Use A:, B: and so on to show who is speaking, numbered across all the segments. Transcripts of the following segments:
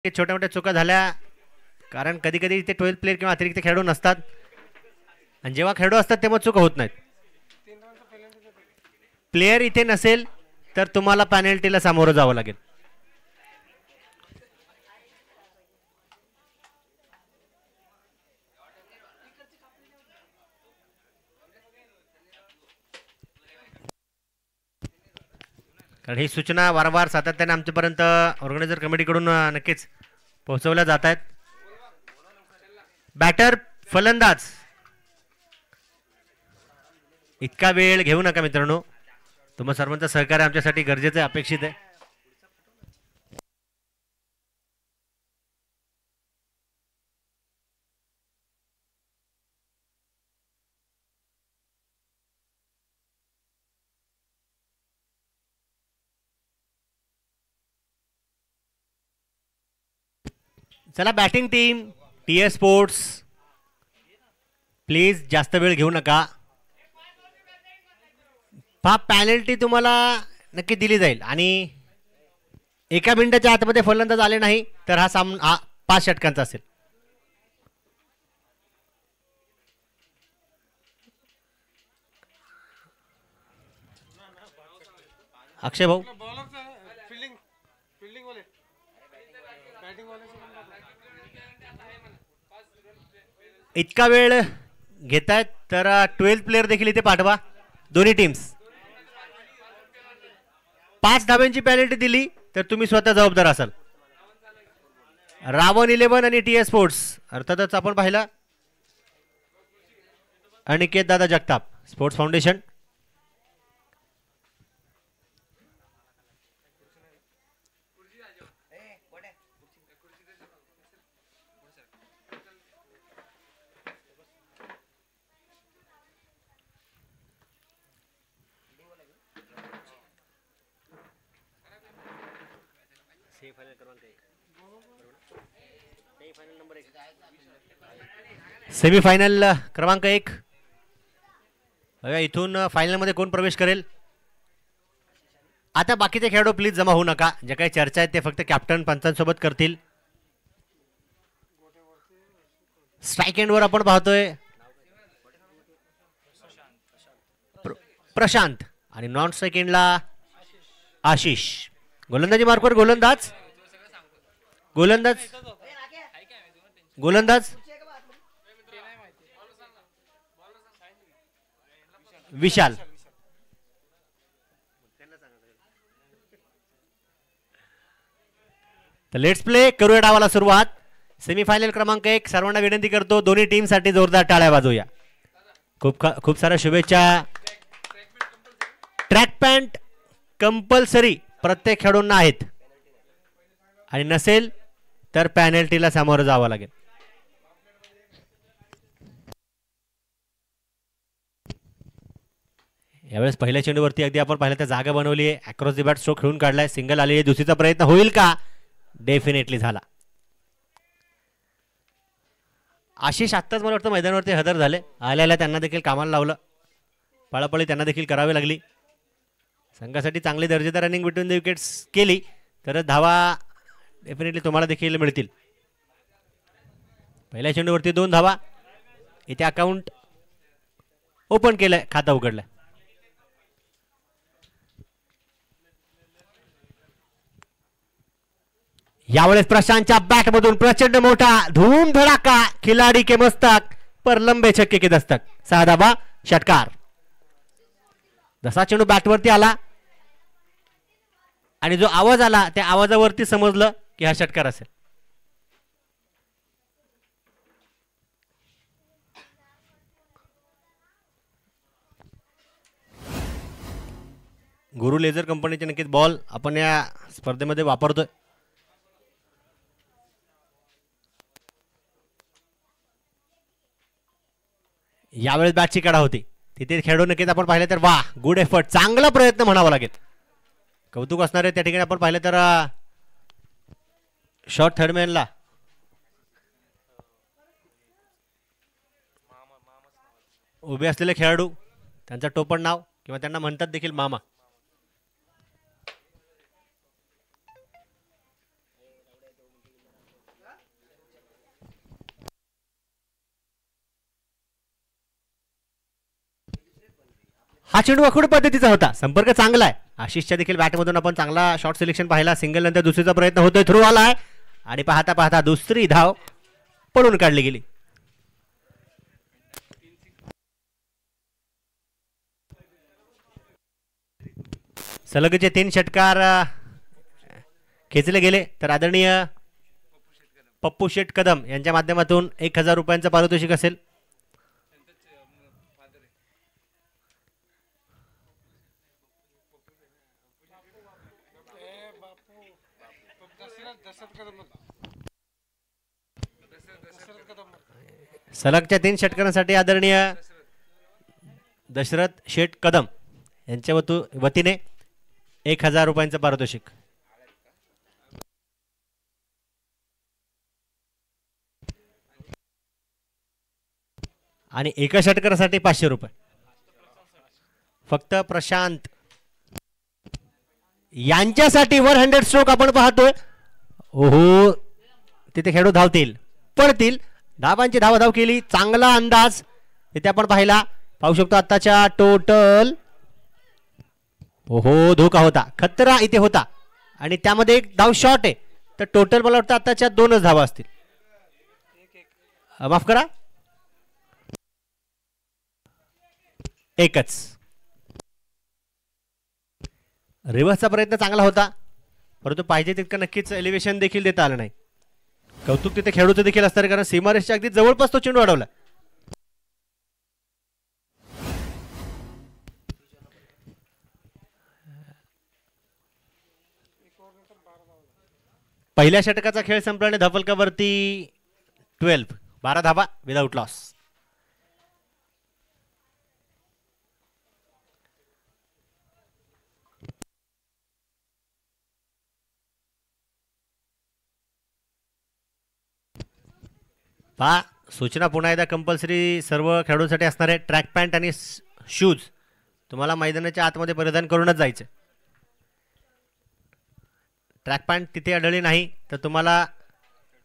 A: छोट्या मोठ्या चुका झाल्या, कारण कधी कधी इथे 12 प्लेयर किंवा अतिरिक्त खेळाडू नसतात आणि जेव्हा खेळाडू असतात तेव्हा चुका होत नाहीत. प्लेयर इथे नसेल तर तुम्हाला पेनल्टीला सामोरं जावं लागेल. कारण ही सूचना वारंवार सातत्याने आमच्यापर्यंत ऑर्गनायझर कमिटीकडून नक्कीच पोहोचवल्या जात आहेत. बॅटर फलंदाज इतका वेळ घेऊ नका मित्रांनो, तुम्हा सर्वांचं सहकार्य आमच्यासाठी गरजेचं आहे, अपेक्षित आहे. चला batting team TS sports please जास्त वेळ घेऊ नका. हा पॅनल्टी तुम्हाला नक्की दिली जाईल आणि 1 मिनिटाच्या आतमध्ये फलंदाज आले नाही तर हा सामना 5 षटकांचा असेल. अक्षय भाऊ इतका वेळ घेतायत तर 12 प्लेयर देखील इथे पाठवा. दोन्ही टीम्स 5 धाब्यांची पेनल्टी दिली तर तुम्ही स्वतः जबाबदार असाल. रावण 11 आणि TS स्पोर्ट्स अर्थातच आपण पाहिलं अनिकेत दादा जगताप स्पोर्ट्स फाउंडेशन. सेमीफायनल क्रमांक 1 इथून फायनल मध्ये कोण प्रवेश करेल. आता बाकीचे खेळाडू प्लीज जमा होऊ नका. जे काही चर्चा आहे ते फक्त कॅप्टन पंचांसोबत करतील. स्ट्राईक एंडवर आपण पाहतोय प्रशांत आणि नॉन स्ट्राईक एंडला आशिष. गोलंदाजी मार्कवर गोलंदाज गोलंदाज गोलंदाज विशाल. तर लेट्स प्ले करूया डावाला सुरुवात. सेमीफायनल क्रमांक 1 सर्वांना विनंती करतो दोन्ही टीम साठी जोरदार टाळ्या वाजवूया. खूप साऱ्या शुभेच्छा. ट्रॅक पॅन्ट कंपल्सरी प्रत्येक खेळाडूंना आहेत आणि नसेल तर पेनल्टीला सामोरं जावं लागेल. यावेळेस पहिल्या चेंडूवरती अगदी आपण पाहिलं तर जागा बनवली आहे. अक्रॉस द बॅट स्ट्रोक खेळून काढलाय. सिंगल आली आहे. दुसरीचा प्रयत्न होईल का. डेफिनेटली झाला. आशिष आत्ताच मला वाटतं मैदानावरती हजर झाले. आल्याला त्यांना देखील कामाला लावलं. पळापळी त्यांना देखील करावी लागली. संघासाठी चांगली दर्जेदार रनिंग बिटवीन द विकेट्स केली तर धावा डेफिनेटली तुम्हाला देखील मिळतील. पहिल्या चेंडूवरती 2 धावा. इथे अकाउंट ओपन केलंय, खाता उघडलंय. यावेळेस प्रशांतच्या बॅट मधून प्रचंड मोठा धूम धडाका. खिलाडी के मस्तक पर लंबे छक्के के दस्तक. 6 धावा षटकार. जसा चेंडू बॅटवरती आला आणि जो आवाज आला त्या आवाजावरती समजलं की हा षटकार असेल. गुरु लेझर कंपनीचे नक्कीच बॉल आपण या स्पर्धेमध्ये वापरतोय. यावेळेस बॅटची कडा होती तिथे खेळू नक्कीच आपण पाहिलं तर वा गुड एफर्ट. चांगला प्रयत्न म्हणावा लागेल. कौतुक असणार आहे त्या ठिकाणी. आपण पाहिलं तर शॉर्ट थर्डमॅनला उभे असलेले खेळाडू त्यांचं टोपण नाव किंवा त्यांना म्हणतात देखील मामा. हा चेंडू आखूड पद्धतीचा होता, संपर्क चांगला आहे. आशिषच्या देखील बॅटमधून आपण चांगला शॉट सिलेक्शन पाहिला. सिंगल नंतर दुसरीचा प्रयत्न होतोय, थ्रो आलाय आणि पाहता पाहता दुसरी धाव पळून काढली गेली. सलगचे 3 षटकार खेचले गेले तर आदरणीय पप्पू शेठ कदम यांच्या माध्यमातून 1000 रुपयांचं पारितोषिक असेल. सलगच्या 3 षटकारांसाठी आदरणीय दशरथ शेठ कदम यांच्या वतीने 1000 रुपयांचं पारितोषिक. आणि एका षटकारासाठी 500 रुपये. फक्त प्रशांत यांच्यासाठी 100 स्ट्रोक आपण पाहतोय. ओहो, तिथे खेळू धावतील, पडतील. धावांची धावाधाव केली, चांगला अंदाज तिथे आपण पाहू शकतो. आताच्या टोटल ओहो धोका होता, खतरा इथे होता आणि त्यामध्ये एक धाव शॉर्ट आहे. तर टोटल मला वाटतं आताच्या 2च धावा असतील. माफ करा, एकच. रिव्हर्सचा प्रयत्न चांगला होता, परंतु पाहिजे तितकं नक्कीच एलिव्हेशन देखील देता आलं नाही. कौतुक तिथे खेळूचं देखील असणार, कारण सीमारेषच्या अगदी जवळपास तो चेंडू अडवला. पहिल्या षटकाचा खेळ संपल्याने धावफलकावरती 12 धावा विदाउट लॉस. सूचना पुन्हा एकदा कंपल्सरी सर्व खेळाडूंसाठी असणार आहे. ट्रॅक पॅन्ट आणि शूज तुम्हाला मैदानाच्या आतमध्ये परिधान करूनच जायचं. ट्रॅक पॅन्ट तिथे आढळली नाही तर तुम्हाला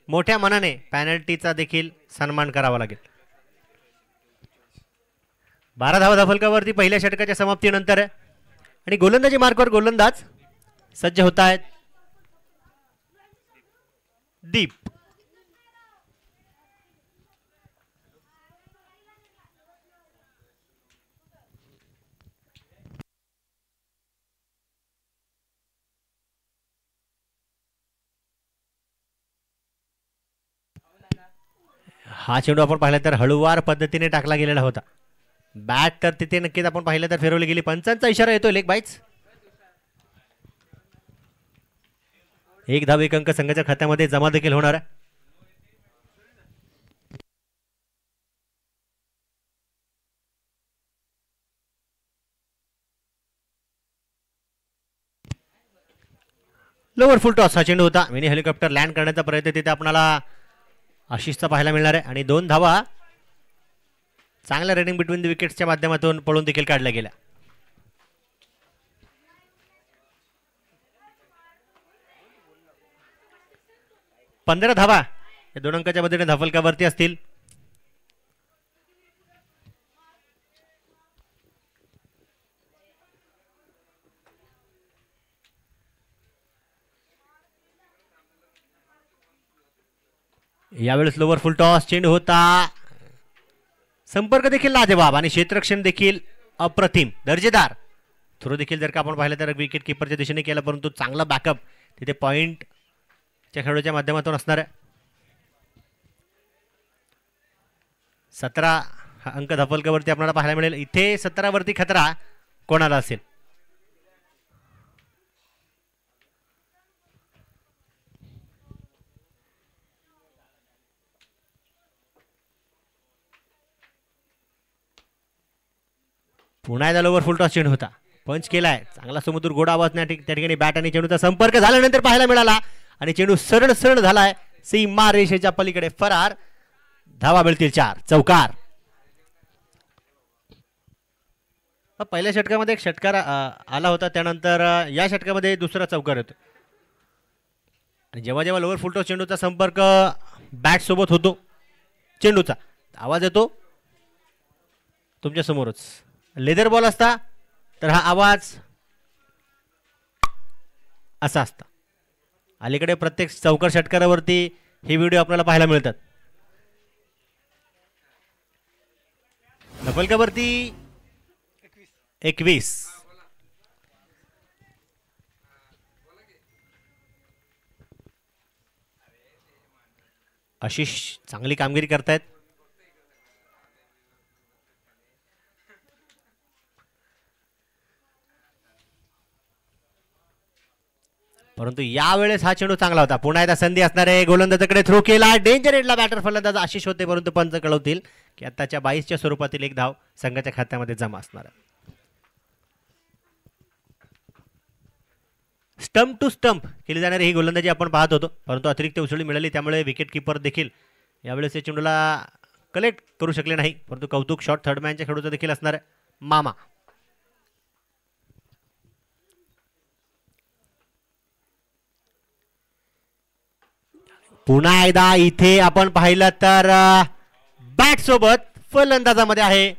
A: मोठ्या मनाने पॅनल्टीचा देखील सन्मान करावा लागेल. 12 धावा धावफलकावरती पहिल्या षटकाच्या समाप्तीनंतर आणि गोलंदाजी मार्कवर गोलंदाज सज्ज होत आहेत. दीप हा चेंडू आपण पाहिला तर हळूवार पद्धतीने टाकला गेलेला होता. बॅट तर तिथे नक्कीच आपण पाहिलं तर फिरवली गेली. पंचांचा इशारा येतो लेग बाईट्स. 1 धाव 1 अंक संघाच्या खात्यामध्ये जमा देखील होणार आहे. लोअर फुल टॉस हा चेंडू होता. मिनी हेलिकॉप्टर लँड करण्याचा प्रयत्न तिथे आपल्याला आशिषचा पाहायला मिळणार आहे आणि 2 धावा चांगल्या रनिंग बिटवीन द विकेट्सच्या माध्यमातून पळून देखील काढल्या गेल्या. पंधरा धावा या 2 अंकाच्या मदतीने धावफलकावरती असतील. यावेळेस लोअर फुल टॉस चेंडू होता. संपर्क देखील लाजवाब आणि क्षेत्ररक्षण देखील अप्रतिम दर्जेदार. थ्रो देखील जर का आपण पाहिलं तर विकेट किपरच्या दिशेने केला, परंतु चांगला बॅकअप तिथे पॉइंटच्या खेळाडूच्या माध्यमातून असणार आहे. 17 अंक धावफलकावरती आपल्याला पाहायला मिळेल. इथे 17 वरती खतरा कोणाला असेल. पुन्हा एकदा लोअर फुल टॉस चेंडू होता. पंच केलाय, चांगला सुमधुर गोड आवाज त्या ठिकाणी बॅट आणि चेंडूचा संपर्क झाल्यानंतर पाहायला मिळाला आणि चेंडू सरळ सरळ झालाय सीमा रेषेच्या पलीकडे फरार. धावा मिळतील 4. चौकार. पहिल्या षटकामध्ये एक षटकार आला होता, त्यानंतर या षटकामध्ये दुसरा चौकार येतो. आणि जेव्हा जेव्हा लोअर फुल टॉस चेंडूचा संपर्क बॅट सोबत होतो, चेंडूचा आवाज येतो तुमच्या समोरच. लेदर बॉल असता तर हा आवाज असा असता. अलीकडे प्रत्येक चौकार षटकारावरती हे व्हिडिओ आपल्याला पाहायला मिळतात. धफलकावरती 21. आशिष चांगली कामगिरी करतायत. परंतु यावेळेस हा चेंडू चांगला होता. पुन्हा एकदा संधी असणार आहे. गोलंदाजाकडे थ्रो केला. डेंजर एंडला बॅटर फलंदाज आशिष होते, परंतु पंच कळवतील की आताच्या 22च्या स्वरूपातील एक धाव संघाच्या खात्यामध्ये जमा असणार आहे. स्टंप टू स्टंप केली जाणारी ही गोलंदाजी आपण पाहत होतो, परंतु अतिरिक्त उसळी मिळाली, त्यामुळे विकेट किपर देखील यावेळेस या चेंडूला कलेक्ट करू शकले नाही. परंतु कौतुक शॉट थर्ड मॅनच्या खेळूचा देखील असणार आहे. मामा पुन्हा एकदा इथे आपण पाहिलं तर बॅट सोबत फलंदाजामध्ये आहे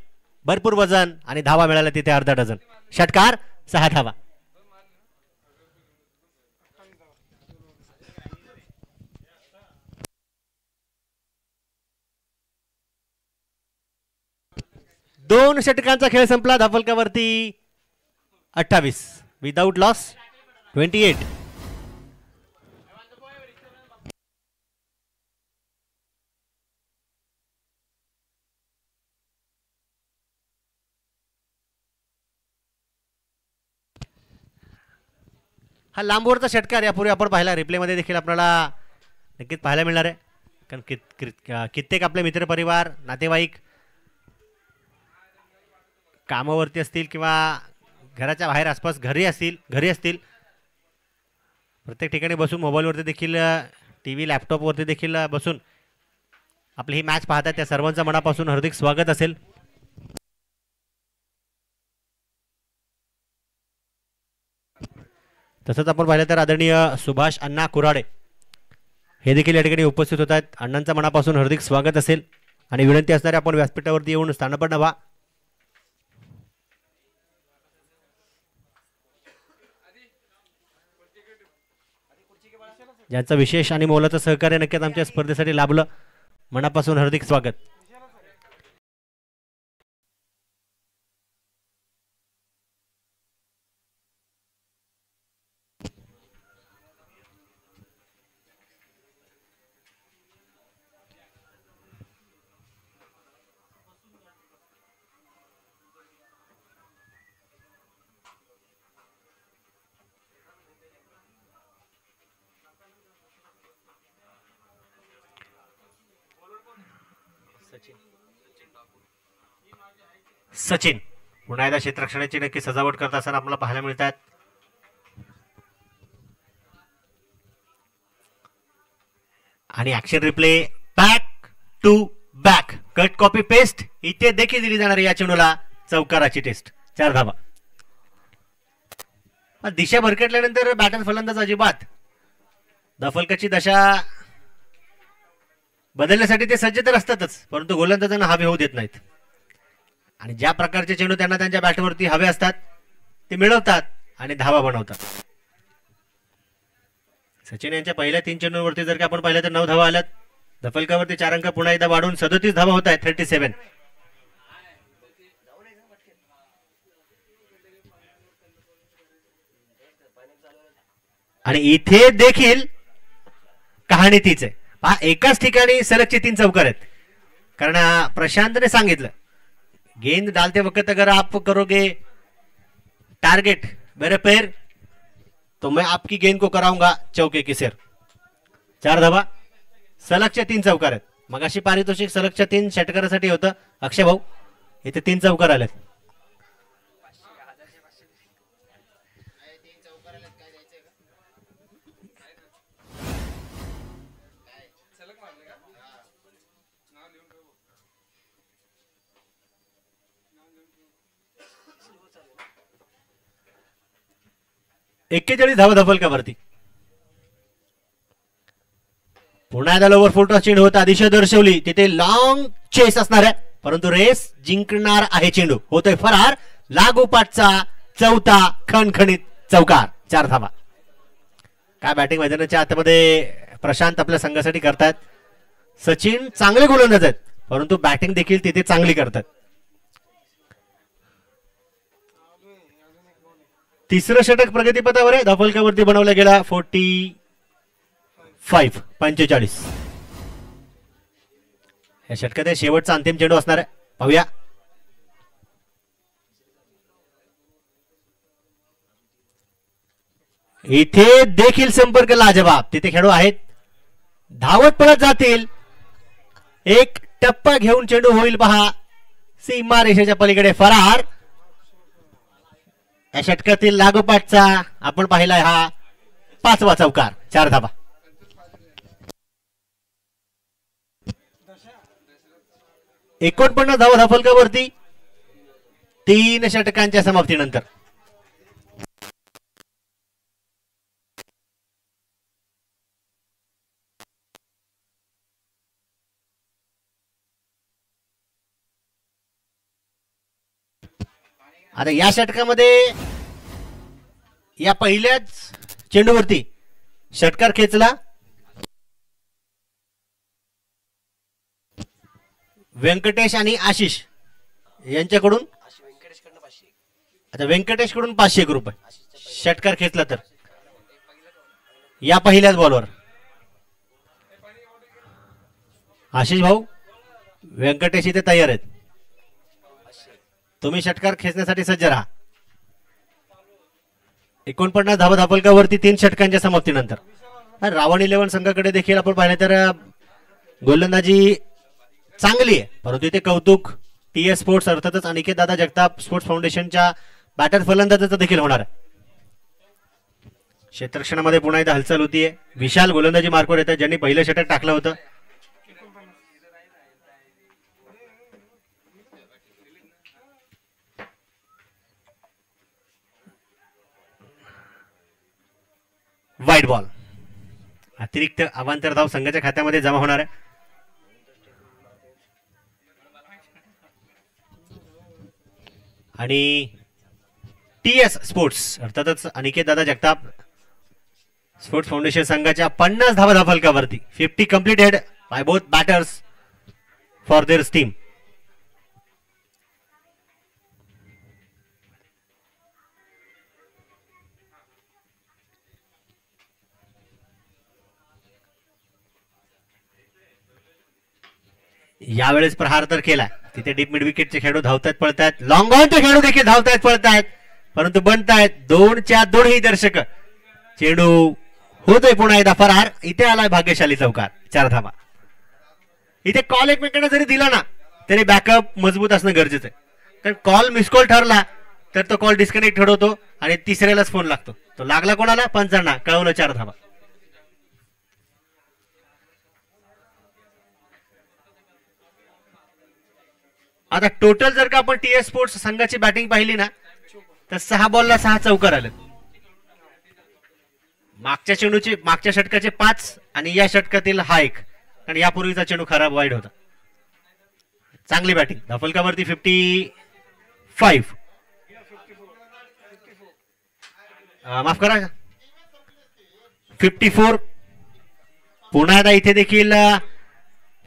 A: भरपूर वजन आणि धावा मिळाल्या तिथे अर्धा डझन. षटकार 6 धावा. दोन षटकांचा खेळ संपला. धफलकावरती 28 विदाउट लॉस 28. हा लांबवरचा षटकार यापूर्वी आपण पाहिला, रिप्लेमध्ये देखील आपल्याला नक्कीच पाहायला मिळणार आहे. कारण कित्येक आपले मित्रपरिवार नातेवाईक कामावरती असतील किंवा घराच्या बाहेर आसपास घरी असतील, प्रत्येक ठिकाणी बसून मोबाईलवरती देखील TV लॅपटॉपवरती देखील बसून आपली ही मॅच पाहतात. त्या सर्वांचं मनापासून हार्दिक स्वागत असेल. तसंच आपण पाहिलं तर आदरणीय सुभाष अण्णा कुराडे हे देखील या ठिकाणी उपस्थित होत आहेत. अण्णांचं मनापासून हार्दिक स्वागत असेल आणि विनंती असणारे आपण व्यासपीठावरती येऊन स्थानपन्न व्हा. ज्यांचं विशेष आणि मोलाचं सहकार्य नक्कीच आमच्या स्पर्धेसाठी लाभलं, मनापासून हार्दिक स्वागत. सचिन पुन्हा एकदा क्षेत्ररक्षणाची नक्की सजावट करत असताना आपल्याला पाहायला मिळतात. आणि action replay back to back cut copy paste इथे देखील दिली जाणार या चेंडूला चौकाराची टेस्ट. 4 धावा. दिशा भरकटल्यानंतर बॅटर फलंदाज अजिबात दफलकाची दशा बदलण्यासाठी ते सज्ज तर असतातच, परंतु गोलंदाजांना हवे होऊ देत नाहीत. आणि ज्या प्रकारचे चेंडू त्यांना त्यांच्या बॅटवरती हवे असतात ते मिळवतात आणि धावा बनवतात. सचिन यांच्या पहिल्या 3 चेंडूंवरती जर का आपण पाहिलं तर 9 धावा आल्यात. धफलकावरती 4 अंक पुन्हा एकदा वाढून 37 धावा होत आहेत. 37. आणि इथे देखील कहाणी तीच आहे. एकाच ठिकाणी सलगचे 3 चौकार आहेत. कारण प्रशांतने सांगितलं गेंद डालते वक्त अगर आप करोगे टारगेट मेरे पैर तो मैं आपकी गेंद को कराऊंगा चौके की सिर. 4 धावा. सलगच्या 3 चौकार आहेत. मगाशी पारितोषिक सलगच्या 3 षटकारासाठी होतं अक्षय भाऊ, इथे 3 चौकार आलेत. एक्केचाळीस धावा धफलकावरती. पुन्हा एकदा लोवर फुल टॉस चेंडू होता. दिशा दर्शवली तिथे लॉंग चेस असणार आहे, परंतु रेस जिंकणार आहे चेंडू. होतोय फरार. लागोपाठचा चौथा खणखणीत चौकार, 4 धावा. काय बॅटिंग मैदानाच्या आतमध्ये प्रशांत आपल्या संघासाठी करतात. सचिन चांगले गोलंदाज आहेत, परंतु बॅटिंग देखील तिथे चांगली करतात. तिसरं षटक प्रगतीपथावर आहे. धावफलकावरती बनवला गेला 45. या षटकात शेवटचा अंतिम चेंडू असणार आहे. पाहूया. इथे देखील संपर्क लाजवाब. तिथे खेळू आहेत, धावत पळत जातील. एक टप्पा घेऊन चेंडू होईल पहा. सीमा रेषेच्या पलीकडे फरार. या षटकातील लागोपाठचा आपण पाहिलाय हा 5वा चौकार, 4 धावा. धावा धावफलकावरती 3 षटकांच्या समाप्तीनंतर. आता या षटकामध्ये या पहिल्याच चेंडूवरती षटकार खेचला व्यंकटेश आणि आशिष यांच्याकडून. आता व्यंकटेशकडून 500 रुपये षटकार खेचला तर या पहिल्याच बॉलवर. आशिष भाऊ, व्यंकटेश इथे तयार आहेत, तुम्ही षटकार खेचण्यासाठी सज्ज राहा. 49 धावा धावफलकावरती 3 षटकांच्या समाप्तीनंतर. रावण 11 संघाकडे देखील आपण पाहिलं तर गोलंदाजी चांगली आहे, परंतु इथे कौतुक TS स्पोर्ट्स अर्थातच अनिकेत दादा जगताप स्पोर्ट्स फाउंडेशनच्या बॅटर फलंदाजाचं देखील होणार आहे. क्षेत्ररक्षणामध्ये पुन्हा एकदा हालचाल होतीये. विशाल गोलंदाजी मार्कवर येतात, ज्यांनी पहिलं षटक टाकलं होतं. वाईट बॉल. अतिरिक्त अवांतर धाव संघाच्या खात्यामध्ये जमा होणार आहे. आणि TS स्पोर्ट्स अर्थातच अनिकेत दादा जगताप स्पोर्ट्स फाउंडेशन संघाच्या 50 धावा धावफलकावरती 50 completed by both batters for their team. यावेळेस प्रहार तर केला. तिथे डीप मिड विकेटचे खेळाडू धावतात पळतात, लॉंग ऑनचे खेळाडू देखील धावतात पळतात, परंतु बनतायत 2च्या 2ही दर्शक. चेंडू होतोय पुन्हा एकदा फरार. इथे आलाय भाग्यशाली चौकार, 4 धावा. इथे कॉल एकमेकांना जरी दिला ना तरी बॅकअप मजबूत असणं गरजेचं आहे, कारण कॉल मिस कॉल ठरला तर तो कॉल डिस्कनेक्ट ठरवतो आणि तिसऱ्यालाच फोन लागतो. तो लागला कोणाला? पंचांना. कळवलं, 4 धावा. आता टोटल जर का आपण TS स्पोर्ट्स संघाची बॅटिंग पाहिली ना तर 6 बॉलला 6 चौकार आले. मागच्या षटकाचे 5 आणि या षटकातील हा 1, आणि यापूर्वीचा चेंडू खराब वाईड होता. चांगली बॅटिंग. धावफलकावरती 55, माफ करा 54. पुन्हा एकदा इथे देखील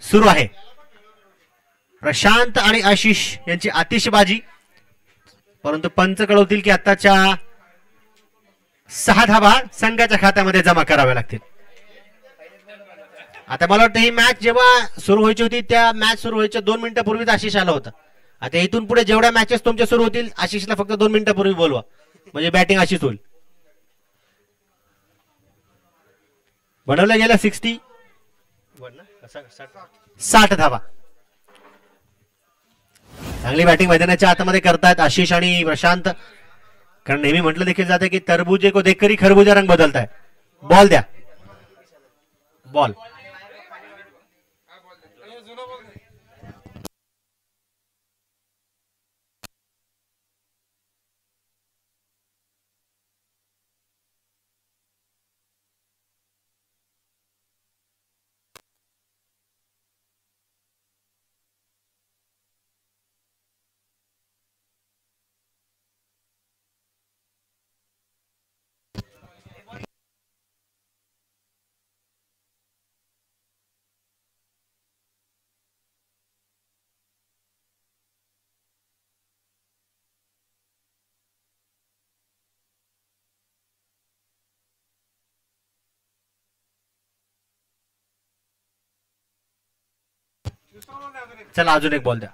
A: सुरू आहे. प्रशांत आणि आशिष यांची आतिषबाजी, परंतु पंच कळवतील की आताच्या 6 धावा संघाच्या खात्यामध्ये जमा कराव्या लागतील. आता मला वाटतं ही मॅच जेव्हा सुरू व्हायची होती त्या मॅच सुरू व्हायच्या 2 मिनिटापूर्वीच आशिष आला होता. आता इथून पुढे जेवढ्या मॅचेस तुमच्या सुरू होतील आशिषला फक्त 2 मिनिटापूर्वी बोलवा, म्हणजे बॅटिंग आशिष होईल. बनवल्या गेल्या 60 धावा. चांगली बॅटिंग मैदानाच्या आतमध्ये करतायत आशिष आणि प्रशांत, कारण नेहमी म्हटलं देखील जाते की तरबुजे को देखकर ही खरबूजा रंग बदलता है. बॉल द्या, बॉल. चला अजून एक बॉल द्या.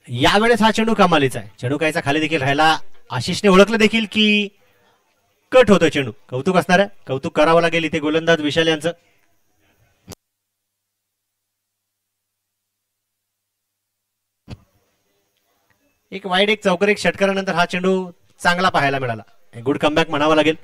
A: यावेळेस हा चेंडू कमालीचा आहे. चेंडू कायचा खाली देखील राहिला. आशिषने ओळखलं देखील की कट होतोय चेंडू. कौतुक असणार आहे, कौतुक करावं लागेल इथे गोलंदाज विशाल यांचं. एक वाईड एक चौकर एक षटकारानंतर हा चेंडू चांगला पाहायला मिळाला. गुड कमबॅक म्हणावं लागेल.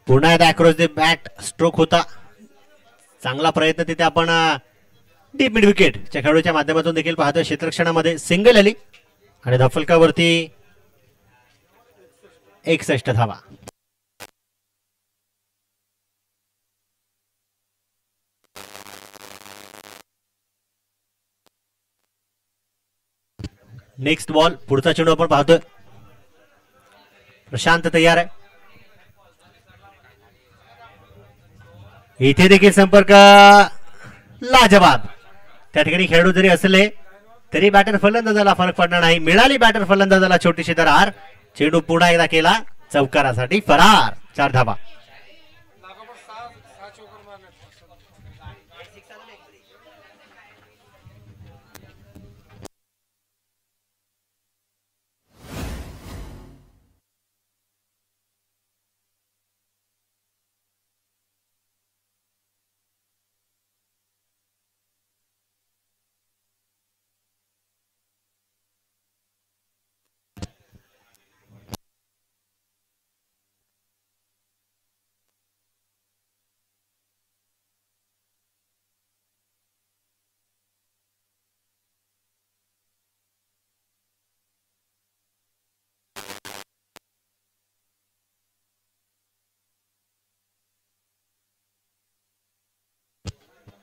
A: पुन्हा एकदा अक्रॉस द बॅट स्ट्रोक होता. चांगला प्रयत्न तिथे आपण डीप मिड विकेटच्या खेळाडूच्या माध्यमातून देखील पाहतोय. क्षेत्ररक्षणामध्ये सिंगल आली आणि धफलकावरती 61 धावा. नेक्स्ट बॉल पुढचा चेंडू आपण पाहतोय. प्रशांत तयार आहे. इथे देखील संपर्क लाजवाब. त्या ठिकाणी खेळाडू जरी असले तरी बॅटर फलंदाजाला फरक पडणार नाही. मिळाली बॅटर फलंदाजाला छोटीशी दरार. चेंडू पुन्हा एकदा केला चौकारासाठी फरार. 4 धावा.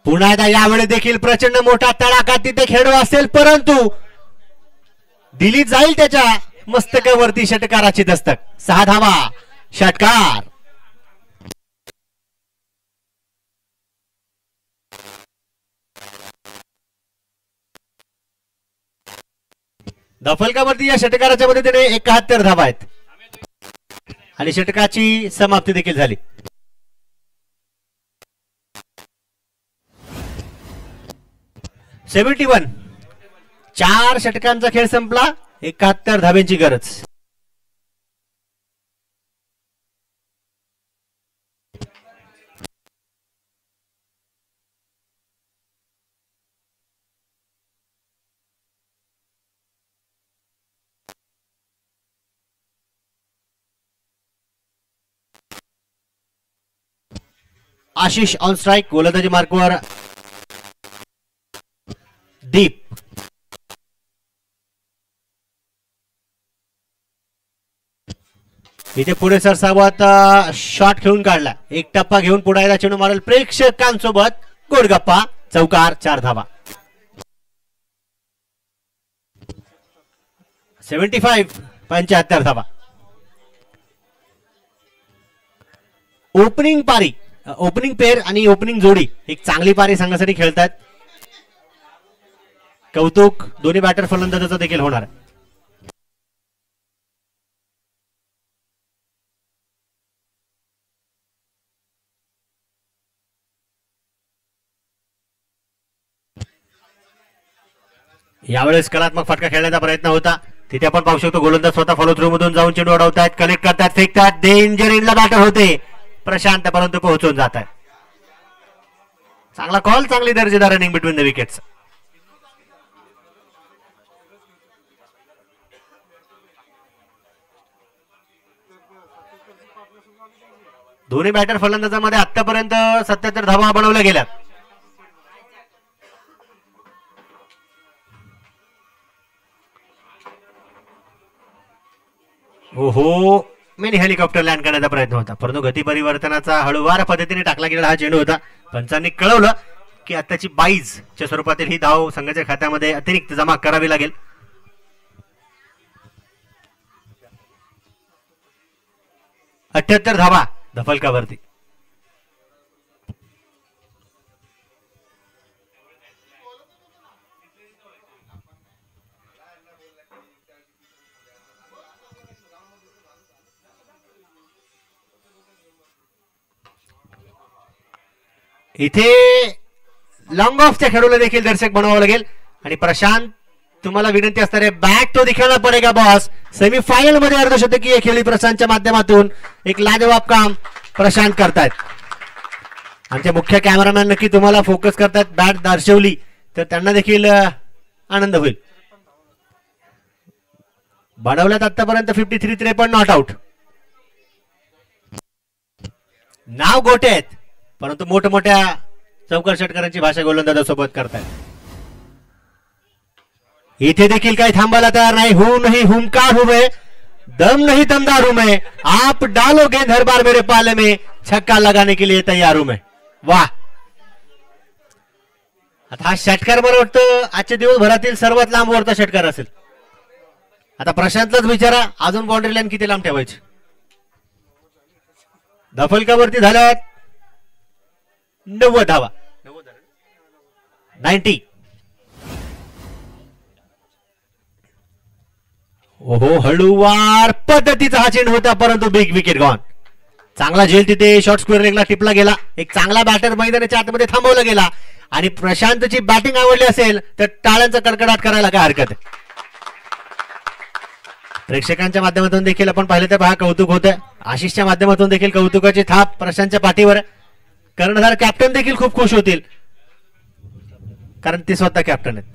A: पुन्हा एकदा यावेळी देखील प्रचंड मोठा तडाखा तिथे खेळू असेल, परंतु दिली जाईल त्याच्या मस्तकावरती षटकाराची दस्तक. 6 धावा. षटकार. दफलकावरती या षटकाराच्या मदतीने 71 धावा आहेत आणि षटकाची समाप्ती देखील झाली. सेव्हन्टी 4 षटकांचा खेळ संपला. 71 धाब्यांची गरज. Ashish on strike. गोलंदाजी मार्कवर दीप. इथे पुढे सरसावत शॉट खेळून काढला. एक टप्पा घेऊन पुढे चेंडू मारेल प्रेक्षकांसोबत. गोडगप्पा. चौकार. 4 धावा. 75 75 धावा. ओपनिंग पारी, ओपनिंग पेअर आणि ओपनिंग जोडी एक चांगली पारी संघासाठी खेळतात. कौतुक दोन्ही बॅटर फलंदाजाचं देखील होणार. यावेळेस कलात्मक फटका खेळण्याचा प्रयत्न होता. तिथे आपण पाहू शकतो गोलंदाज स्वतः फॉलो थ्रू मधून जाऊन चेंडू अडवतात, कनेक्ट करतात, फेकतात. डेंजर इनला बॅटर होते. प्रशांत, परंतु पोहोचून जात आहे. चांगला कॉल, चांगली दर्जेदार रनिंग बिटवीन द विकेट्स. दोन्ही बॅटर फलंदाजामध्ये आतापर्यंत 77 धावा बनवल्या गेल्या. ओहो, मिनी हेलिकॉप्टर लँड करण्याचा प्रयत्न होता, परंतु गती परिवर्तनाचा हळूवार पद्धतीने टाकला गेलेला हा चेंडू होता. पंचांनी कळवलं की आताची 22 च्या स्वरूपातील ही धाव संघाच्या खात्यामध्ये अतिरिक्त जमा करावी लागेल. अठ्ठ्याहत्तर धावा धफलकावरती. इथे लॉंग ऑफच्या खेळूला देखील दर्शक बनवावं लागेल. आणि प्रशांत, तुम्हाला विनंती असणार आहे, बॅट तो दिखाना पडेगा बॉस. सेमीफायनल मध्ये अर्धशतकीय खेळी प्रशांतच्या माध्यमातून एक लाजवाब काम प्रशांत करतायत. आमचे मुख्य कॅमेरामॅन नक्की तुम्हाला फोकस करतायत. बॅट दर्शवली तर त्यांना देखील आनंद होईल. बनवल्यात आतापर्यंत 53, 53 नॉट आउट. नाव गोटे आहेत, परंतु मोठमोठ्या चौकार षटकारांची भाषा गोलंदाजासोबत करतायत. इथे देखील काही थांबायला तयार नाही. हूं नहीं हुंकार हूं मैं, दम नहीं दमदार हूं मैं, आप डालो गेंद हर बार मेरे पाले में, छक्का लगाने के लिए तैयार हूं मैं. वाह, आता हा षटकार मला वाटतं आजच्या दिवसभरातील सर्वात लांब वरचा षटकार असेल. आता प्रशांतलाच विचारा, अजून बाउंड्री लाईन किती लांब ठेवायची. धफलकावरती झाल्यात 90 धावा, 90. ओहो, हळूवार पद्धतीचा हा चेंडू होता, परंतु बिग विकेट गॉन. चांगला झेल तिथे शॉर्ट स्क्वेअर लेगला टिपला गेला. एक चांगला बॅटर मैदानाच्या आतमध्ये थांबवला गेला. आणि प्रशांतची बॅटिंग आवडली असेल तर टाळ्यांचा कडकडाट करायला काय हरकत आहे. प्रेक्षकांच्या माध्यमातून देखील आपण पाहिलं तर पहा कौतुक होतं. आशिषच्या माध्यमातून देखील कौतुकाची थाप प्रशांतच्या पाठीवर. कर्णधार कॅप्टन देखील खूप खुश होतील, कारण ते स्वतः कॅप्टन आहेत.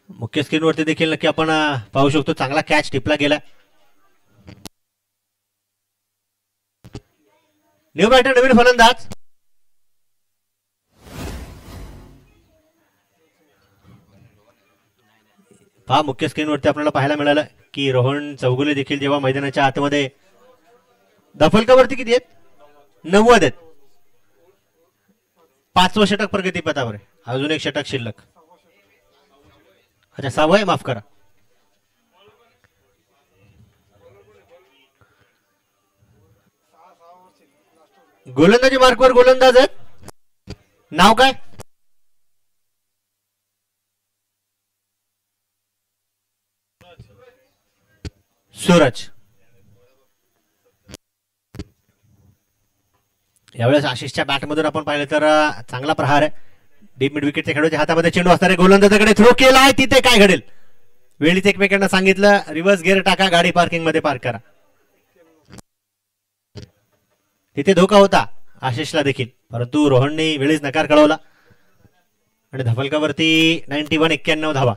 A: मुख्य स्क्रीनवरती देखील नक्की आपण पाहू शकतो, चांगला कॅच टिपला गेला. न्यू बॅटर, नवीन फलंदाज. पहा, मुख्य स्क्रीनवरती आपल्याला पाहायला मिळालं की रोहन चौगुले देखील जेव्हा मैदानाच्या आतमध्ये, धफलकावरती किती आहेत, 90 आहेत. 5वं षटक प्रगतीपथावर आहे, अजून एक षटक शिल्लक. अच्छा, 6वं आहे, माफ करा. गोलंदाजी मार्कवर गोलंदाज आहेत, नाव काय? सूरज. यावेळेस आशिषच्या बॅटमधून आपण पाहिलं तर चांगला प्रहार आहे. डीप मिड विकेटच्या खेळाडूच्या हातामध्ये चेंडू असणारे गोलंदाजाकडे थ्रो केला आहे. तिथे काय घडेल, वेळीच एकमेकांना सांगितलं रिव्हर्स गिअर टाका, गाडी पार्किंग मध्ये पार्क करा. तिथे धोका होता आशिषला देखील, परंतु रोहनने वेळीच नकार कळवला. आणि धफलकावरती 91, 91 धावा.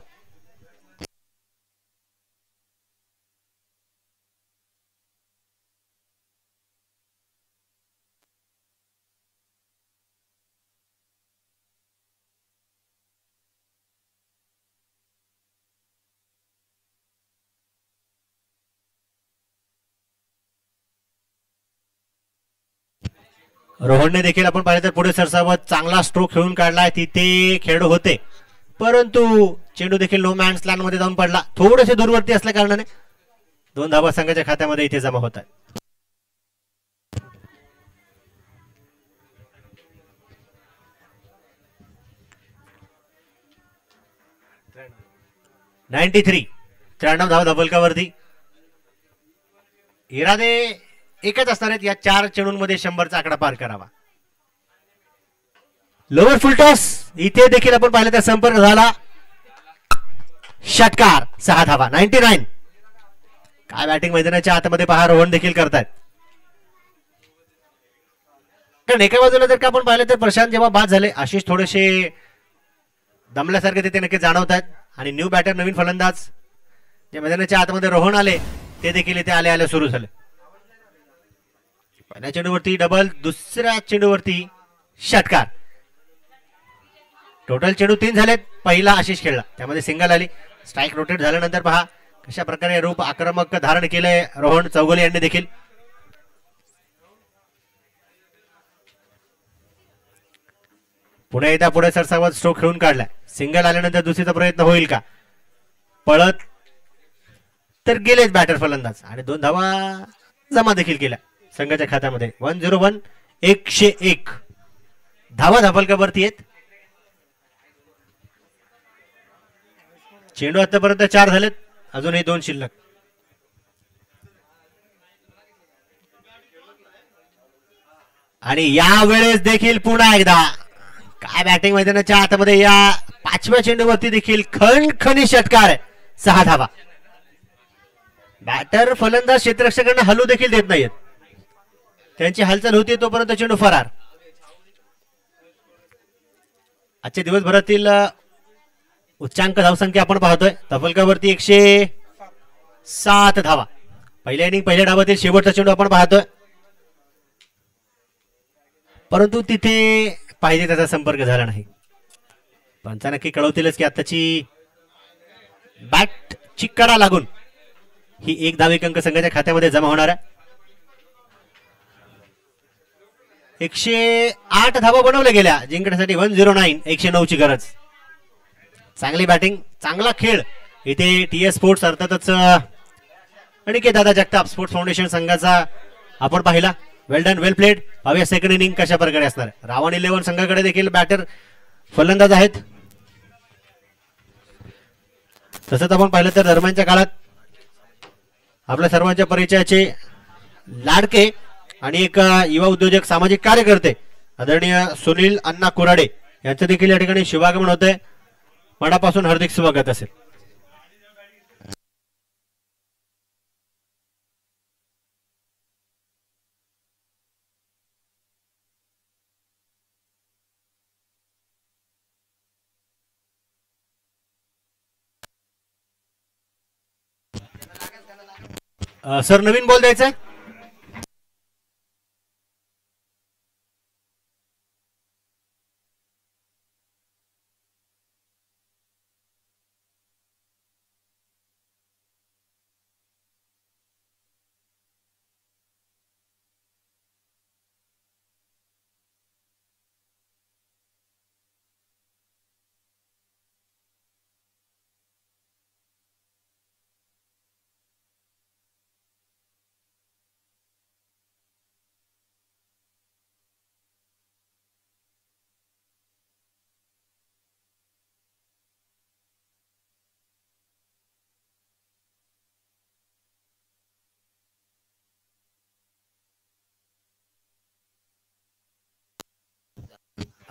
A: रोहनने देखील आपण पाहिलं तर पुढे सरसावत चांगला स्ट्रोक खेळून काढलाय. तिथे खेळाडू होते, परंतु चेंडू देखील नो मॅन्स लँड मध्ये जाऊन पडला. थोडेसे दूरवरती असल्या कारणाने 2 धावा संघाच्या खात्यामध्ये इथे जमा होत आहे. (93) 93 धावा धफलकावरती. इरादे एकच असणार आहेत, या 4 चेंडूंमध्ये 100चा आकडा पार करावा. लोअर फुल टॉस इथे देखील आपण पाहिलं तर संपर्क झाला. षटकार 6 धावा 99. काय बॅटिंग मैदानाच्या आतमध्ये पहा रोहन देखील करतायत. कारण एका बाजूला जर का आपण पाहिलं तर प्रशांत जेव्हा बाद झाले आशिष थोडेसे दमल्यासारखे तिथे नक्की जाणवत आहेत. आणि न्यू बॅटर नवीन फलंदाज जे मैदानाच्या आतमध्ये रोहन आले ते देखील इथे आले आले सुरू झाले. पहिल्या चेंडूवरती डबल, दुसऱ्या चेंडूवरती षटकार. टोटल चेंडू 3 झालेत. पहिला आशिष खेळला त्यामध्ये सिंगल आली. स्ट्राईक रोटेट झाल्यानंतर पहा कशा प्रकारे रूप आक्रमक धारण केलंय रोहन चौगुले यांनी देखील. पुणे एकदा पुढे सरसावत स्ट्रोक खेळून काढला. सिंगल आल्यानंतर दुसरीचा प्रयत्न होईल का? पळत तर गेलेच बॅटर फलंदाज आणि 2 धावा जमा देखील केल्या संघाच्या खात्यामध्ये. 101 101 धावा धापलकावरती आहेत. चेंडू आतापर्यंत 4 झालेत, अजूनही 2 शिल्लक. आणि यावेळेस देखील पुन्हा एकदा काय बॅटिंग मैदानाच्या आतमध्ये या 5व्या चेंडूवरती देखील खणखणी षटकार आहे. 6 धावा. बॅटर फलंदाज क्षेत्ररक्षकांना हलू देखील देत नाहीत. त्यांची हालचाल होती तोपर्यंत चेंडू फरार. आजच्या दिवसभरातील उच्चांक धावसंख्या आपण पाहतोय. तफलकावरती 107 धावा. पहिल्या इनिंग पहिल्या डावातील शेवटचा चेंडू आपण पाहतोय, परंतु तिथे पाहिजे त्याचा संपर्क झाला नाही. पंचा नक्की कळवतीलच की आताची बॅट ची कडा लागून ही 1 धाविक अंक संघाच्या खात्यामध्ये जमा होणार आहे. 108 धावा बनवल्या गेल्या जिंकण्यासाठी. 109 109 ची गरज. चांगली बॅटिंग, चांगला खेळ इथे TS स्पोर्ट्स अर्थातच अनिकेत दादा जगताप स्पोर्ट्स फाउंडेशन संघाचा आपण पाहिला. वेल डन, वेल प्लेड. पाहूया सेकंड इनिंग कशा प्रकारे असणार. रावण 11 संघाकडे देखील बॅटर फलंदाज आहेत. तसंच आपण पाहिलं तर दरम्यानच्या काळात आपल्या सर्वांच्या परिचयाचे लाडके आणि एक युवा उद्योजक सामाजिक कार्यकर्ते आदरणीय सुनील अण्णा कुराडे यांचं देखील या ठिकाणी शुभागमन होतंय. मनापासून हार्दिक स्वागत असेल. सर नवीन बॉल द्यायचा.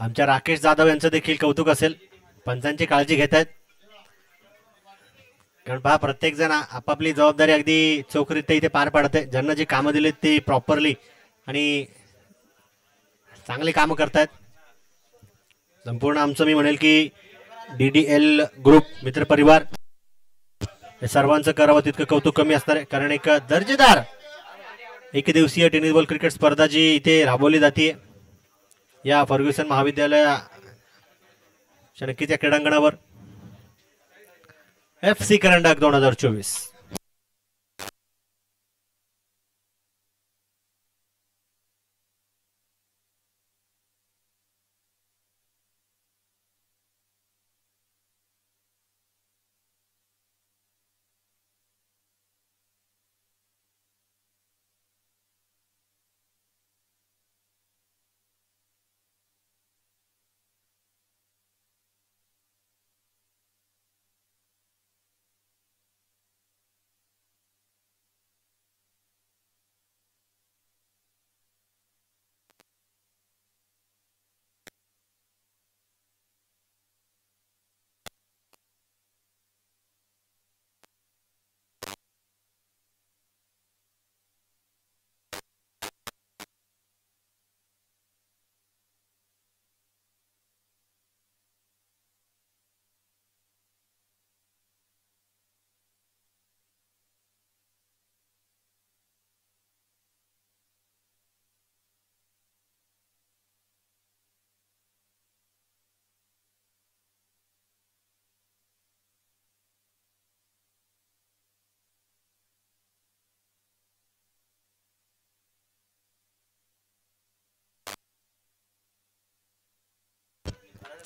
A: आमच्या राकेश जाधव यांचं देखील कौतुक असेल. पंचांची काळजी घेत आहेत. कारण पहा प्रत्येक जण आपापली जबाबदारी अगदी चोखरीत्या इथे पार पाडते. ज्यांना जी कामं दिलीत ती प्रॉपरली आणि चांगली कामं करतायत. संपूर्ण आमचं मी म्हणेल की DDL ग्रुप मित्र परिवार हे सर्वांचं करावं तितकं कौतुक कमी असणार आहे. कारण एक दर्जेदार एक दिवसीय टेनिस बॉल क्रिकेट स्पर्धा जी इथे राबवली जाते या फर्ग्युसन महाविद्यालय नक्कीच्या क्रीडांगणावर. FC करंडक 2024.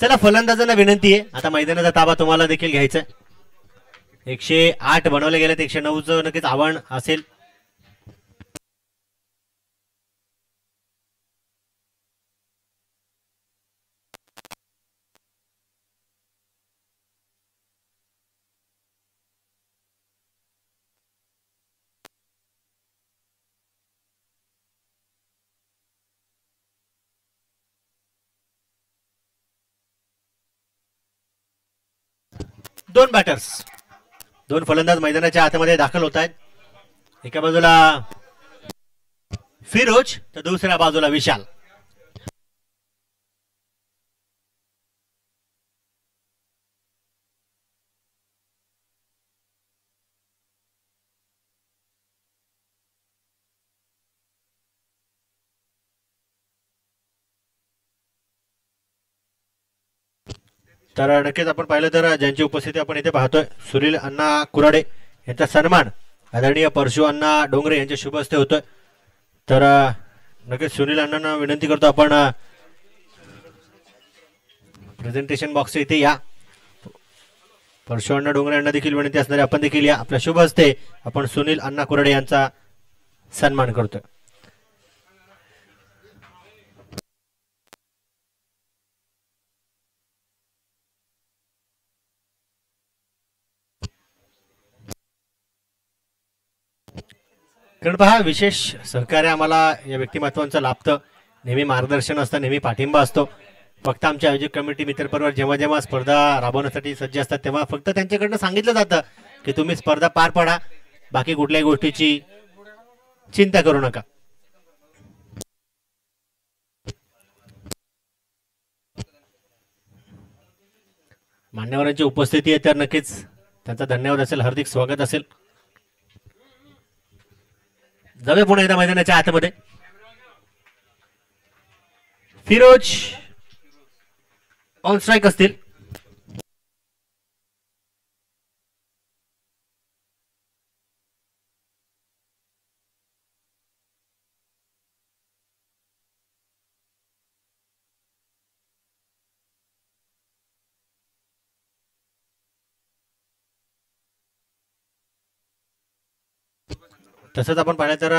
A: चला फलंदाजांना विनंती आहे, आता मैदानाचा ताबा तुम्हाला देखील घ्यायचा आहे. 108 बनवले गेलेत, 109चं नक्कीच आव्हान असेल. दोन बॅटर्स, दोन फलंदाज मैदानाच्या आतमध्ये दाखल होत आहेत. एका बाजूला फिरोज तर दुसऱ्या बाजूला विशाल. तर नक्कीच आपण पाहिलं तर ज्यांची उपस्थिती आपण इथे पाहतोय, सुनील अण्णा कुराडे यांचा सन्मान आदरणीय परशु अण्णा डोंगरे यांच्या शुभ हस्ते होतोय. तर नक्कीच सुनील अण्णांना विनंती करतो आपण प्रेझेंटेशन बॉक्स इथे या. परशु अण्णा डोंगरे यांना देखील विनंती असणारे आपण देखील या. आपल्या शुभ हस्ते आपण सुनील अण्णा कुराडे यांचा सन्मान करतोय. कारण पहा, विशेष सहकार्य आम्हाला या व्यक्तिमत्वांचं लाभतं. नेहमी मार्गदर्शन असतं, नेहमी पाठिंबा असतो. फक्त आमच्या आयोजक कमिटी मित्रपरिवार जेव्हा जेव्हा स्पर्धा राबवण्यासाठी सज्ज असतात तेव्हा फक्त त्यांच्याकडनं सांगितलं जातं की तुम्ही स्पर्धा पार पाडा, बाकी कुठल्याही गोष्टीची चिंता करू नका. मान्यवरांची उपस्थिती आहे तर नक्कीच त्यांचा धन्यवाद असेल, हार्दिक स्वागत असेल. जाऊया पुन्हा एकदा मैदानाच्या आतमध्ये. फिरोज ऑन स्ट्राईक असतील. तसंच आपण पाहिलं तर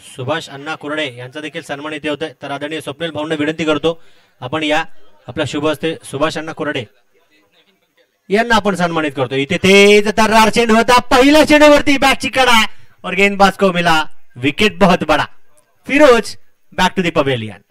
A: सुभाष अण्णा कुरडे यांचा देखील सन्मान इथे होतोय. तर आदरणीय स्वप्नील भाऊंना विनंती करतो आपण या. आपल्या शुभ हस्ते सुभाष अण्णा कुरडे यांना आपण सन्मानित करतो. इथे तेज तर्रार चेंडू होता, पहिल्या चेंडूवरती बॅटची कडा और गेंदबाज को मिला विकेट बहुत बड़ा. Firoz back to the pavilion.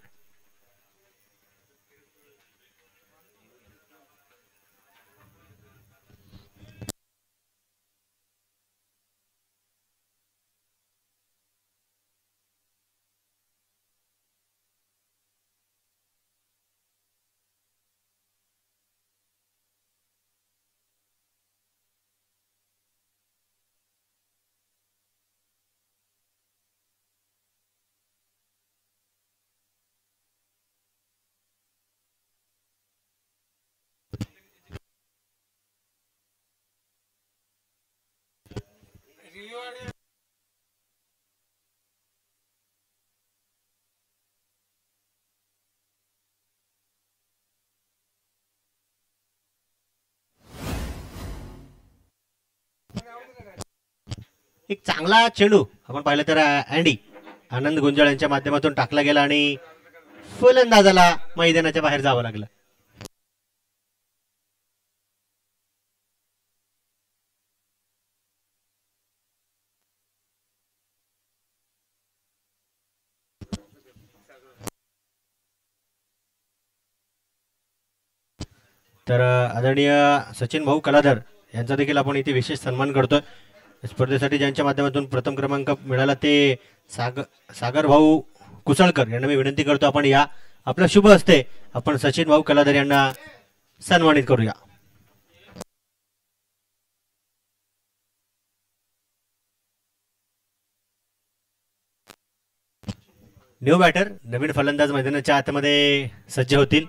A: एक चांगला चेंडू आपण पाहिलं तर अँडी आनंद गुंजाळ यांच्या माध्यमातून टाकला गेला आणि फलंदाजाला मैदानाच्या बाहेर जावं लागलं. तर आदरणीय सचिन भाऊ कलाधर यांचा देखील आपण इथे विशेष सन्मान करतोय. स्पर्धेसाठी ज्यांच्या माध्यमातून प्रथम क्रमांक मिळाला ते सागर भाऊ कुसळकर यांना मी विनंती करतो आपण या. आपल्या शुभ हस्ते आपण सचिन भाऊ कलाधर यांना सन्मानित करूया. न्यू बॅटर नवीन फलंदाज मैदानाच्या आतमध्ये सज्ज होतील.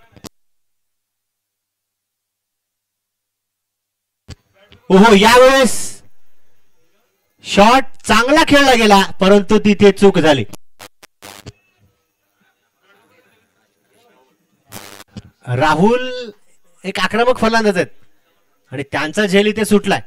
A: ओहो, यावेळेस शॉट चांगला खेळला गेला परंतु तिथे चूक झाली. राहुल एक आक्रमक फलंदाज आहेत आणि त्यांचा झेल इथे सुटलाय.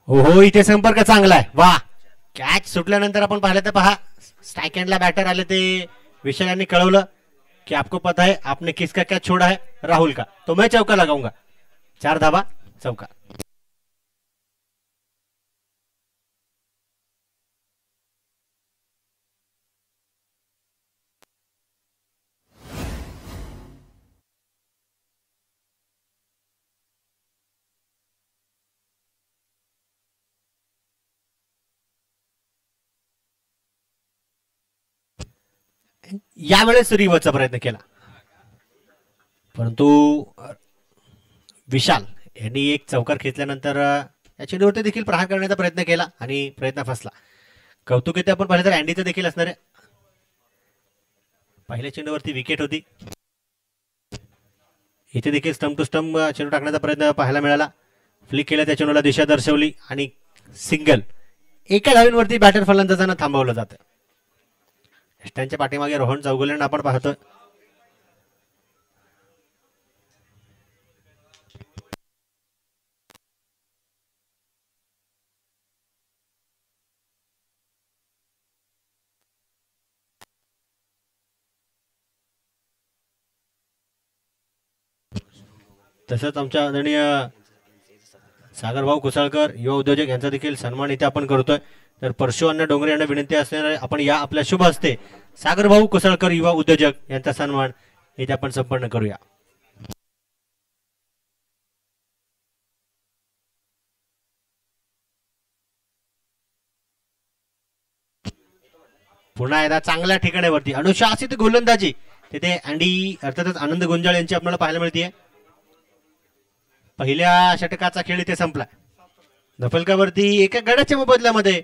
A: हो हो, इथे संपर्क चांगला आहे. वा, कॅच सुटल्यानंतर आपण पाहिलं तर पहा, स्ट्राईक एंडला बॅटर आले ते विशाल यांनी कळवलं की आपको पता है आपने किसका कॅच छोड़ा है, राहुल का, तो मैं चौका लगाऊंगा. 4 धाबा, चौका. यावेळेस रिव्हर्सचा प्रयत्न केला, परंतु विशाल यांनी एक चौकार खेचल्यानंतर या चेंडूवरती देखील प्रहार करण्याचा प्रयत्न केला आणि प्रयत्न फसला. कौतुक येते आपण पाहिलं तर अँडीचं देखील असणार आहे. पहिल्या चेंडूवरती विकेट होती. इथे देखील स्टंप टू स्टंप चेंडू टाकण्याचा प्रयत्न पाहायला मिळाला. फ्लिक केला, त्या चेंडूला दिशा दर्शवली आणि सिंगल. एका धावींवरती बॅटर फलंदाजांना थांबवलं जातं. त्यांच्या पाठीमागे रोहन चौगुलेंना आपण पाहतोय. तसंच आमच्या आदरणीय सागरभाऊ कुसाळकर युवा उद्योजक यांचा देखील सन्मान इथे आपण करतोय. तर परशु अण्णा डोंगरे यांना विनंती असणार आहे, आपण या आपल्या शुभ हस्ते सागरभाऊ कुसाळकर युवा उद्योजक यांचा सन्मान इथे आपण संपन्न करूया. पुन्हा एकदा चांगल्या ठिकाणावरती अनुशासित गोलंदाजी तिथे अँडी अर्थातच आनंद गुंजाळ यांची आपल्याला पाहायला मिळते. पहिल्या षटकाचा खेळ इथे संपला. नफलकावरती एका गड्याच्या मोबदल्यामध्ये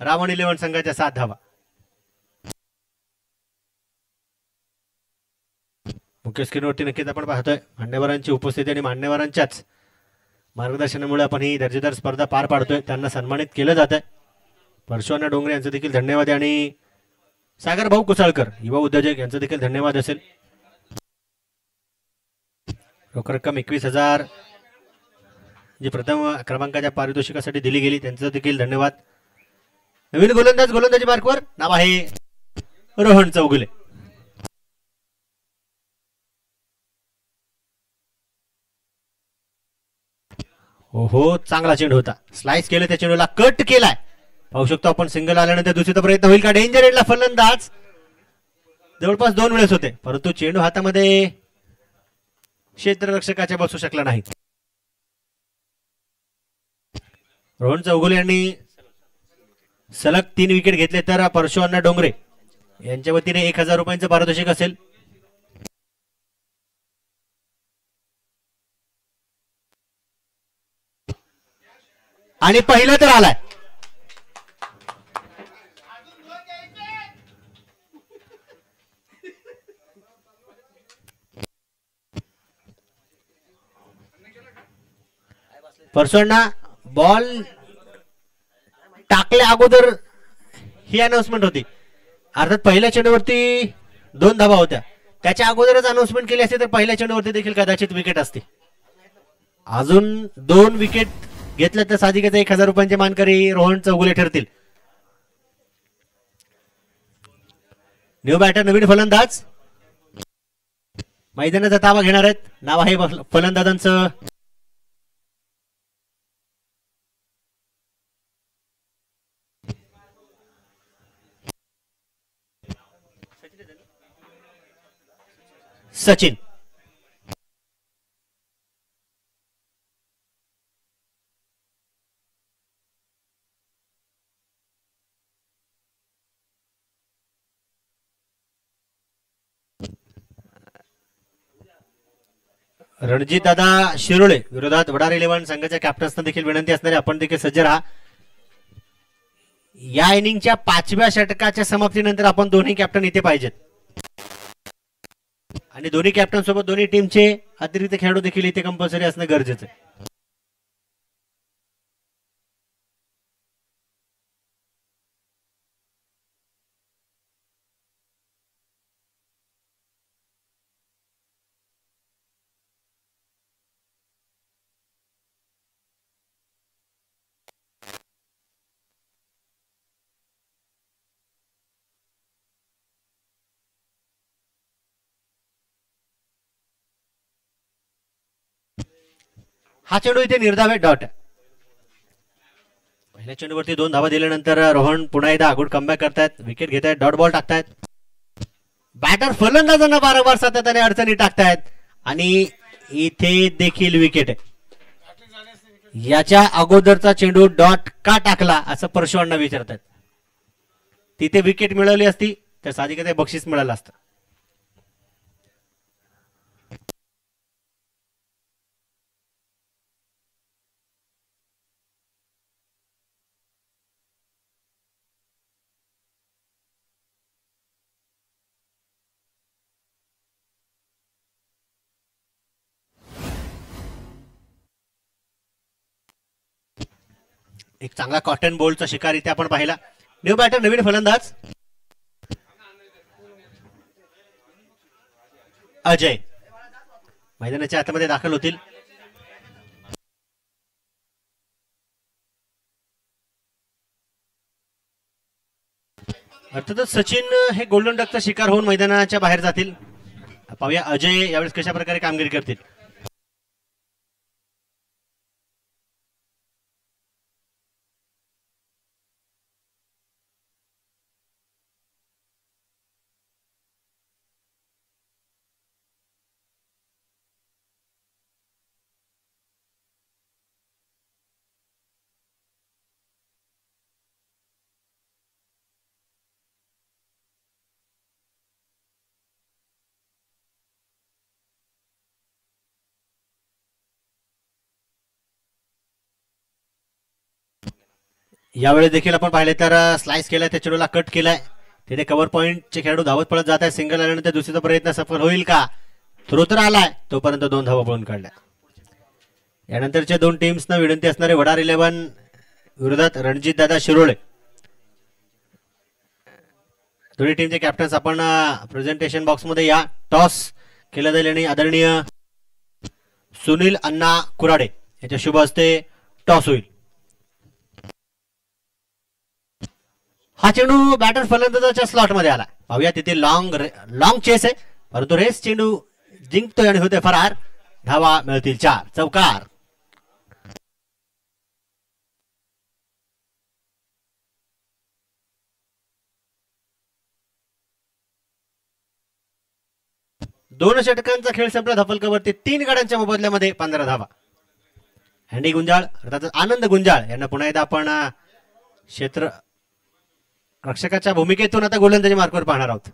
A: रावण 11 संघाच्या 7 धावा. मुख्य स्क्रीनवरती नक्कीच आपण पाहतोय मान्यवरांची उपस्थिती आणि मान्यवरांच्याच मार्गदर्शनामुळे आपण ही दर्जेदार स्पर्धा पार पाडतोय. त्यांना सन्मानित केलं जात आहे. परशुअण्णा डोंगरे यांचं देखील धन्यवाद आणि सागरभाऊ कुसाळकर युवा उद्योजक यांचं देखील धन्यवाद असेल. रोख रक्कम 21,000 जी प्रथम क्रमांकाच्या पारितोषिकासाठी दिली गेली त्यांचं देखील धन्यवाद. नवीन गोलंदाज गोलंदाजी मार्कवर नाव आहे रोहन चौगुले. हो हो, चांगला चेंडू होता. स्लाइस केलं, त्या चेंडूला कट केलाय. पाहू शकतो आपण सिंगल आल्यानंतर दुसरीचा प्रयत्न होईल का. डेंजर एंडला फलंदाज जवळपास 2 वेळेस होते, परंतु चेंडू हातामध्ये क्षेत्ररक्षकाच्या बसू शकला नाही. रोहन चौगुले यांनी सलग 3 विकेट घेतले तर परशुअण्णा डोंगरे यांच्या वतीने 1,000 रुपयांचं पारितोषिक असेल. आणि पहिलं तर आलाय. परशुअण्णा बॉल टाकल्या अगोदर ही अनाउन्समेंट होती. अर्थात पहिल्या चेंडूवरती 2 धावा होत्या. त्याच्या अगोदरच अनाउन्समेंट केली असती तर पहिल्या चेंडूवरती देखील कदाचित विकेट असते. अजून 2 विकेट घेतल्या तर साधिकच 1,000 रुपयांचे मानकरी रोहन चौगुले ठरतील. न्यू बॅटर नवीन फलंदाज मैदानाचा ताबा घेणार आहेत. नाव आहे फलंदाजांचं सचिन. रणजित दादा शिरोळे विरोधात वडार 11 संघाच्या कॅप्टन्सना देखील विनंती असणारे आपण देखील सज्ज राहा. या इनिंगच्या 5व्या षटकाच्या समाप्तीनंतर आपण दोन्ही कॅप्टन इथे पाहिजेत आणि दोन्ही कॅप्टन सोबत दोन्ही टीमचे अतिरिक्त खेळाडू देखील इथे कंपल्सरी असणं गरजेचं आहे. हा चेंडू इथे निर्धाव आहे, डॉट. पहिल्या चेंडूवरती 2 धावा दिल्यानंतर रोहन पुन्हा एकदा गुड कमबॅक करतायत, विकेट घेत आहेत, डॉट बॉल टाकतायत. बॅटर फलंदाजांना वारंवार सातत्याने अडचणी टाकतायत आणि इथे देखील विकेट आहे. याच्या अगोदरचा चेंडू डॉट का टाकला असं परशुअण्णा विचारतात. तिथे विकेट मिळवली असती तर साधिकते बक्षीस मिळालं असतं. एक चांगला कॉटन बोल्टचा शिकार इथे आपण पाहिला. न्यू बॅटर, नवीन फलंदाज अजय मैदानाच्या आतमध्ये दाखल होतील. अर्थातच सचिन हे गोल्डन डकचा शिकार होऊन मैदानाच्या बाहेर जातील. पाहूया अजय यावेळेस कशा प्रकारे कामगिरी करतील. यावेळी देखील आपण पाहिले तर स्लाइस केलाय, त्या चेंडूला कट केलाय. तिथे कव्हर पॉइंटचे खेळाडू धावत पळत जात आहे. सिंगल आल्यानंतर दुसरीचा प्रयत्न सफल होईल का? थ्रो तर आलाय, तोपर्यंत 2 धावा पळून काढल्या. यानंतरच्या 2 टीम्सना विनंती असणारे वडार 11 विरोधात रणजित दादा शिरोळे. दोन्ही टीमचे कॅप्टन्स आपण प्रेझेंटेशन बॉक्स मध्ये या. टॉस केला जाईल आणि आदरणीय सुनील अण्णा कुराडे यांच्या शुभ हस्ते टॉस होईल. हा चेंडू बॅटर फलंदाजाच्या स्लॉट मध्ये आला. पाहूया तिथे लॉंग चेस आहे, परंतु रेस चेंडू जिंकतोय आणि होते फरार. धावा मिळतील 4, चौकार. दोन षटकांचा खेळ संपला धपलकावरती. 3 गड्यांच्या मोबदल्यामध्ये 15 धावा. हँडी गुंजाळ अर्थात आनंद गुंजाळ यांना पुन्हा एकदा आपण क्षेत्र रक्षकाच्या भूमिकेतून आता गोलंदाजी मार्कवर पाहणार आहोत.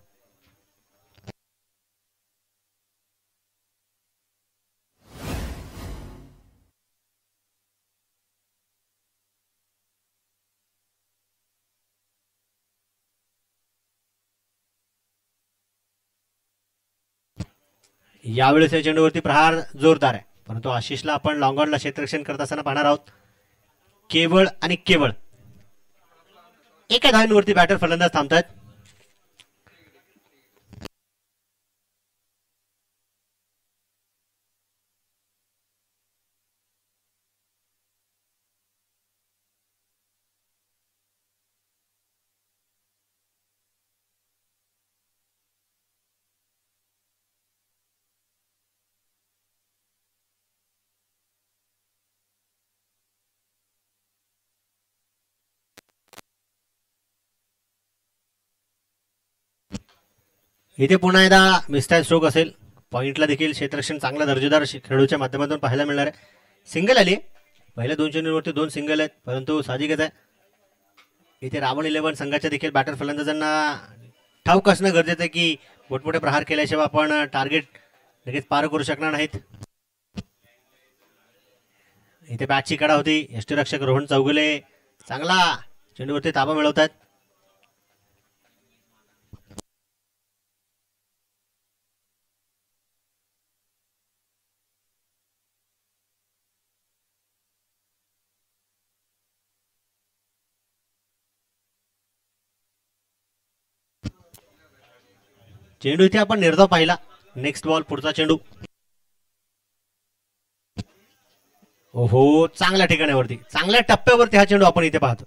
A: यावेळेस या चेंडूवरती प्रहार जोरदार आहे, परंतु आशिषला आपण लॉंग ऑनला क्षेत्ररक्षण करत असताना पाहणार आहोत. केवळ आणि केवळ एका धावेवरती बॅटर फलंदाज थांबतात. इथे पुन्हा एकदा मिस्टाईल स्ट्रोक असेल. पॉइंटला देखील क्षेत्ररक्षण चांगला दर्जेदार खेळाडूच्या माध्यमातून पाहायला मिळणार आहे. सिंगल आली, पहिल्या 2 चेंडूवरती 2 सिंगल आहेत, परंतु साहजिकच आहे इथे रावण 11 संघाच्या देखील बॅटर फलंदाजांना ठाऊक असणं गरजेचं आहे की मोठमोठे प्रहार केल्याशिवाय आपण टार्गेट लगेच पार करू शकणार नाहीत. इथे बॅटची कडा होती. यष्टीरक्षक रोहन चौगुले चांगला चेंडूवरती ताबा मिळवतात. चेंडू इथे आपण निर्धाव पाहिला. नेक्स्ट बॉल पुढचा चेंडू. ओहो चांगल्या ठिकाणावरती चांगल्या टप्प्यावरती हा चेंडू आपण इथे पाहतो.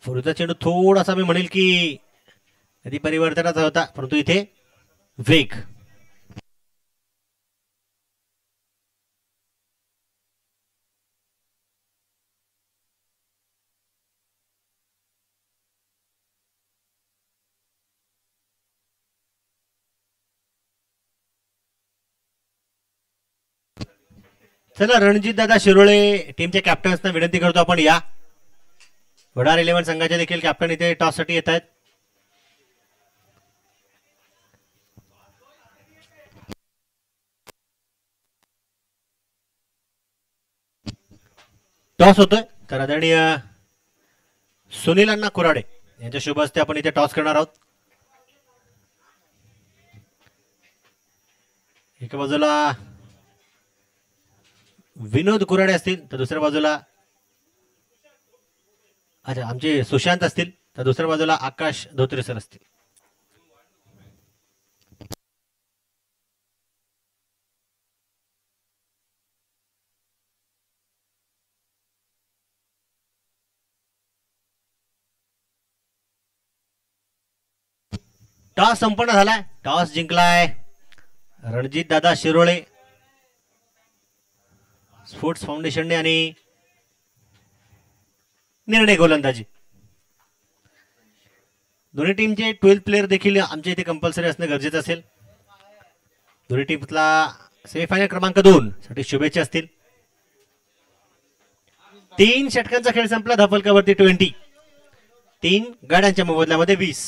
A: पुढचा चेंडू थोडासा मी म्हणेल की कधी परिवर्तनाचा होता परंतु इथे वेग. चला रणजित दादा शिरोळे टीमच्या कॅप्टन्सना विनंती करतो आपण या. वडार 11 संघाचे देखील कॅप्टन इथे टॉस साठी येत आहेत. टॉस होतोय तर आदरणीय सुनील अण्णा कुराडे यांच्या शुभ हस्ते आपण इथे टॉस करणार आहोत. एका बाजूला विनोद कुराडे असतील तर दुसऱ्या बाजूला अच्छा आमचे सुशांत असतील तर दुसऱ्या बाजूला आकाश धोत्रे सर असतील. टॉस संपन्न झालाय. टॉस जिंकलाय रणजित दादा शिरोळे स्पोर्ट्स फाउंडेशनने आणि निर्णय गोलंदाजी. दोन्ही टीमचे 12 प्लेयर देखील आमच्या इथे कंपल्सरी असणं गरजेचं असेल. दोन्ही टीमला सेमीफायनल क्रमांक 2 साठी शुभेच्छा असतील. 3 षटकांचा खेळ संपला. धपलकावरती 20 3 गाड्यांच्या मोबदल्यामध्ये 20.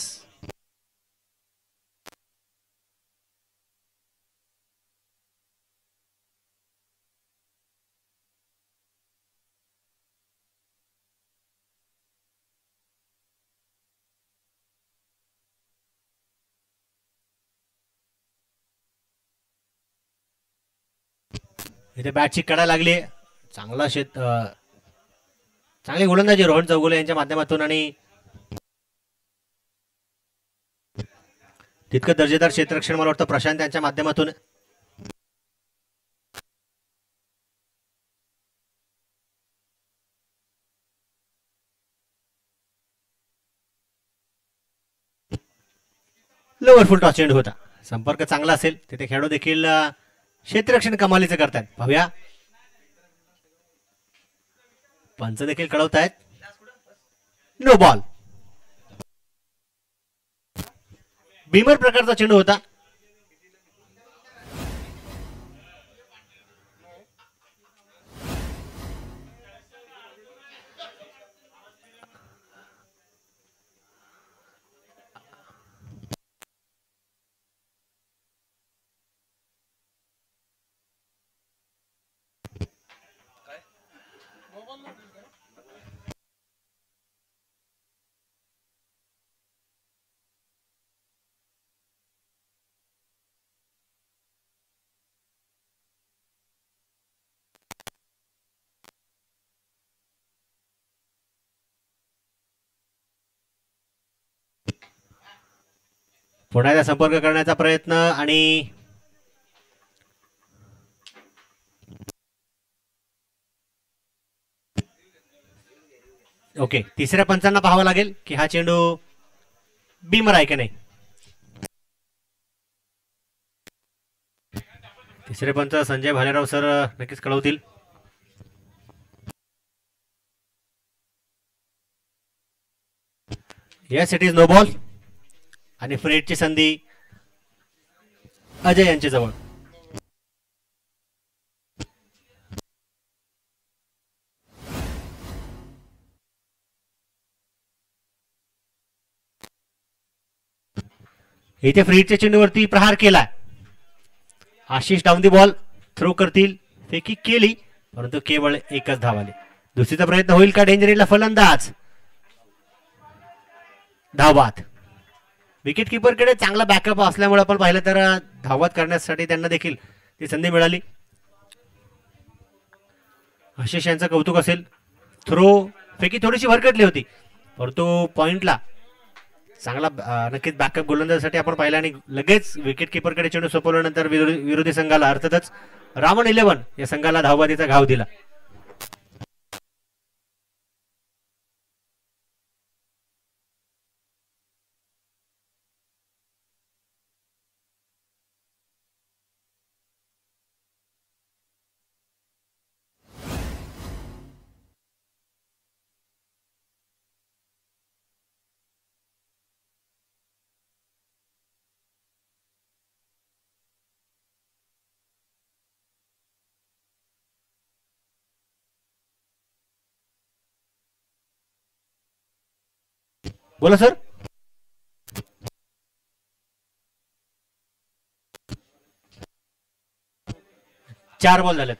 A: इथे बॅटची कडा लागली. चांगला चांगली गोलंदाजी रोहन चौगुले यांच्या माध्यमातून आणि तितकं दर्जेदार क्षेत्ररक्षण मला वाटतं प्रशांत यांच्या माध्यमातून. लोअर फुल टॉस चेंडू होता. संपर्क चांगला असेल तिथे खेळाडू देखील क्षेत्ररक्षण कमालीचं करतायत. पाहूया पंच देखील कळवतायत नो बॉल. बीमर प्रकारचा चेंडू होता. पुन्हा एकदा संपर्क करण्याचा प्रयत्न आणि ओके तिसऱ्या पंचांना पाहावं लागेल की हा चेंडू बीमर आहे की नाही. तिसरे पंच संजय भालेराव सर नक्कीच कळवतील. Yes it is no ball आणि फ्रेडची संधी अजय यांच्या जवळ. इथे फ्रीडच्या चेंडूवरती प्रहार केला. Ashish down the ball throw करतील. फेकी केली परंतु केवळ एकच धाव आली. दुसरीचा प्रयत्न होईल का डेंजरीला फलंदाज धावबाद. विकेट किपरकडे चांगला बॅकअप असल्यामुळे आपण पाहिलं तर धावबाद करण्यासाठी त्यांना देखील ती संधी मिळाली. आशिष यांचं कौतुक असेल. थ्रो फेकी थोडीशी भरकटली होती परंतु पॉइंटला चांगला नक्कीच बॅकअप गोलंदाजासाठी आपण पाहिला आणि लगेच विकेट किपरकडे चेंडू सोपवल्यानंतर विरोधी संघाला अर्थातच रावण 11 या संघाला धावबादीचा घाव दिला. बोला सर. 4 बॉल झालेत.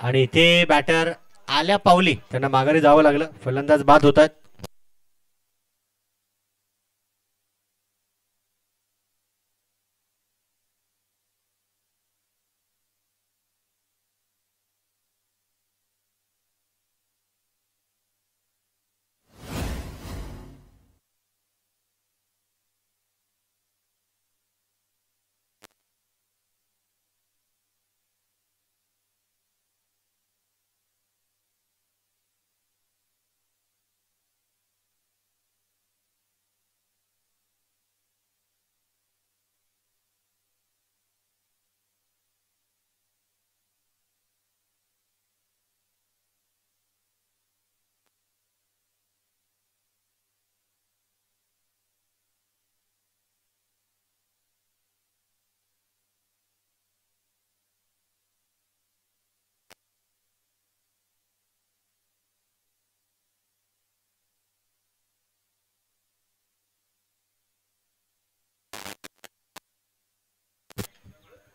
A: आणि इथे बॅटर आल्या पावली त्यांना माघारी जावं लागलं. फलंदाज बाद होतात.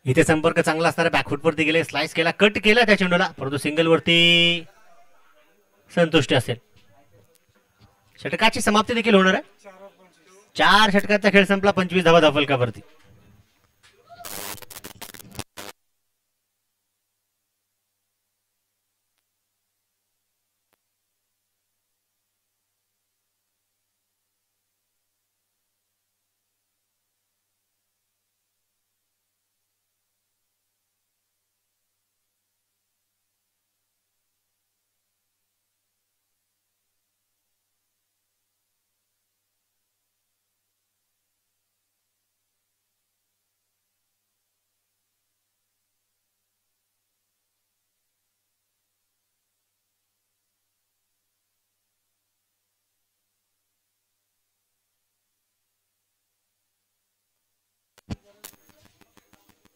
A: इथे संपर्क चांगला असणारा बॅकफुट वरती गेले. स्लाइस केला कट केला त्या चेंडूला परंतु सिंगल वरती संतुष्टी असेल. षटकाची समाप्ती देखील होणार आहे. 4 षटकाचा खेळ संपला. 25 धावा धावफलकावरती.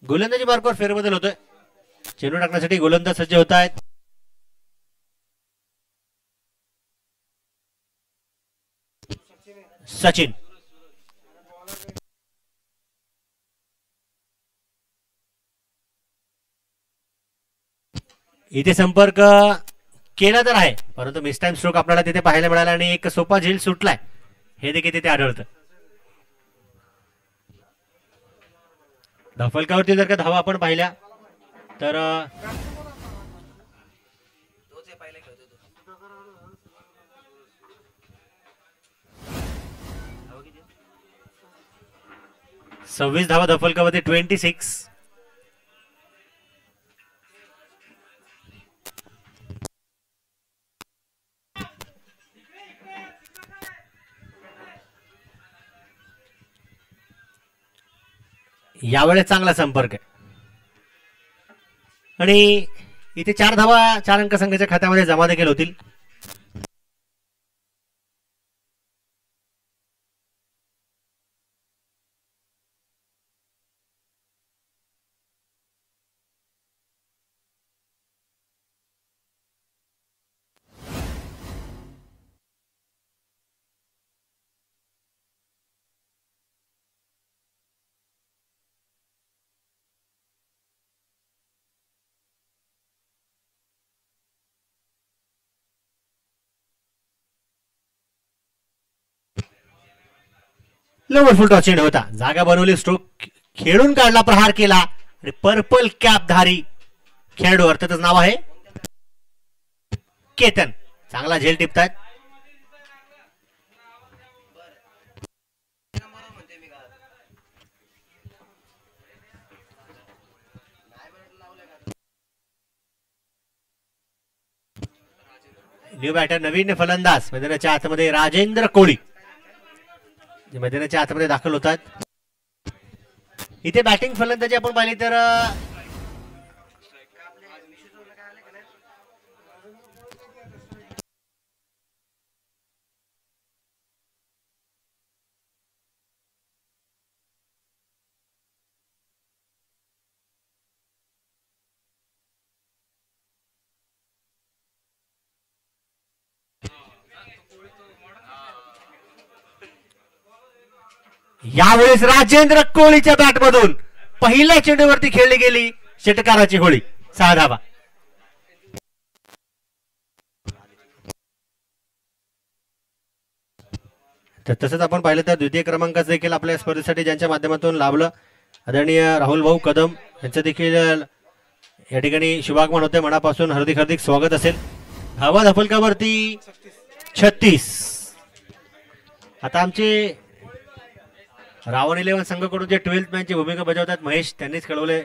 A: गोलंदाजी मार्गावर फेरबदल होतोय. चेंडू टाकण्यासाठी गोलंदाज सज्ज होत आहेत. सचिन इथे संपर्क केला तर आहे परंतु मिस टाइम स्ट्रोक आपल्याला तिथे पाहायला मिळाला आणि एक सोपा झेल सुटलाय हे देखील तिथे आढळतं. धावफलकावरती जर का धावा आपण पाहिल्या तर 26 धावा धावफलकावरती 26. यावेळेस चांगला संपर्क आहे आणि इथे 4 धावा 4 अंक संघाच्या खात्यामध्ये जमा देखील होतील. लोवर फुल टॉस चेंडू होता. जागा बनवली, स्ट्रोक खेळून काढला, प्रहार केला आणि पर्पल कॅप धारी खेळाडू अर्थातच नाव आहे केतन. चांगला झेल टिपतात. न्यू बॅटर, नवीन फलंदाज मैदानाच्या आतमध्ये राजेंद्र कोळी मैदानाच्या आतमध्ये दाखल होतात. इथे बॅटिंग फलंदाजी आपण पाहिली तर यावेळेस राजेंद्र कोहलीच्या बॅटमधून पहिल्या चेंडूवरती खेळली गेली षटकाराची होळी. 6 धावा. तर तसंच आपण पाहिलं तर द्वितीय क्रमांकाचं देखील आपल्या स्पर्धेसाठी ज्यांच्या माध्यमातून लाभलं आदरणीय राहुल भाऊ कदम यांचं देखील या ठिकाणी शुभागमन होते. मनापासून हार्दिक हार्दिक स्वागत असेल. हवा धफलकावरती 36. आता आमचे रावण 11 संघाकडून जे 12th मॅनची भूमिका बजावतात महेश त्यांनीच कळवले.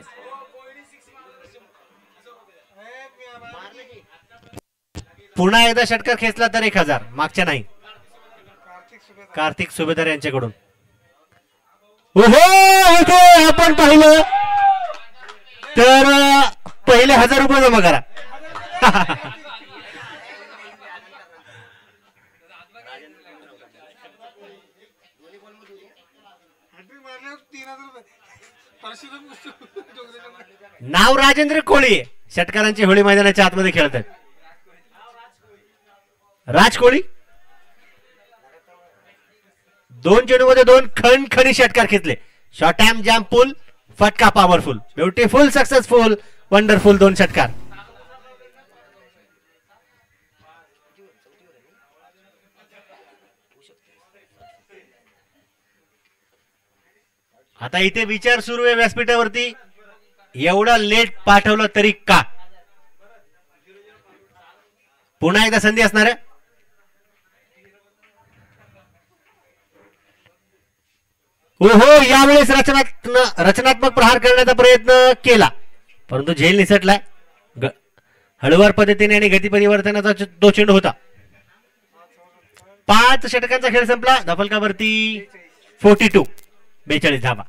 A: पुन्हा एकदा षटकार खेचला तर 1000, मागच्या नाही. कार्तिक सुभेदार यांच्याकडून. इथे आपण पाहिलं तर पहिले 1000 रुपये जमा करा. नाव राजेंद्र कोळी, षटकारांची होळी मैदानाच्या आतमध्ये खेळतात. राज कोळी 2 चेंडूमध्ये 2 खणखणी षटकार खेचले. शॉर्ट हॅम, जॅम, पुल, फटका, पॉवरफुल, ब्युटिफुल, सक्सेसफुल, वंडरफुल 2 षटकार. आता इथे विचार सुरू आहे व्यासपीठावरती, एवढा लेट पाठवलं तरी का? पुन्हा एकदा संधी असणार आहे. यावेळेस रचनात्मक प्रहार करण्याचा प्रयत्न केला परंतु झेल निसटलाय. हळूवार पद्धतीने आणि गती परिवर्तनाचा तो चेंडू होता. 5 षटकांचा खेळ संपला. धफलकावरती 42, 42 धावा.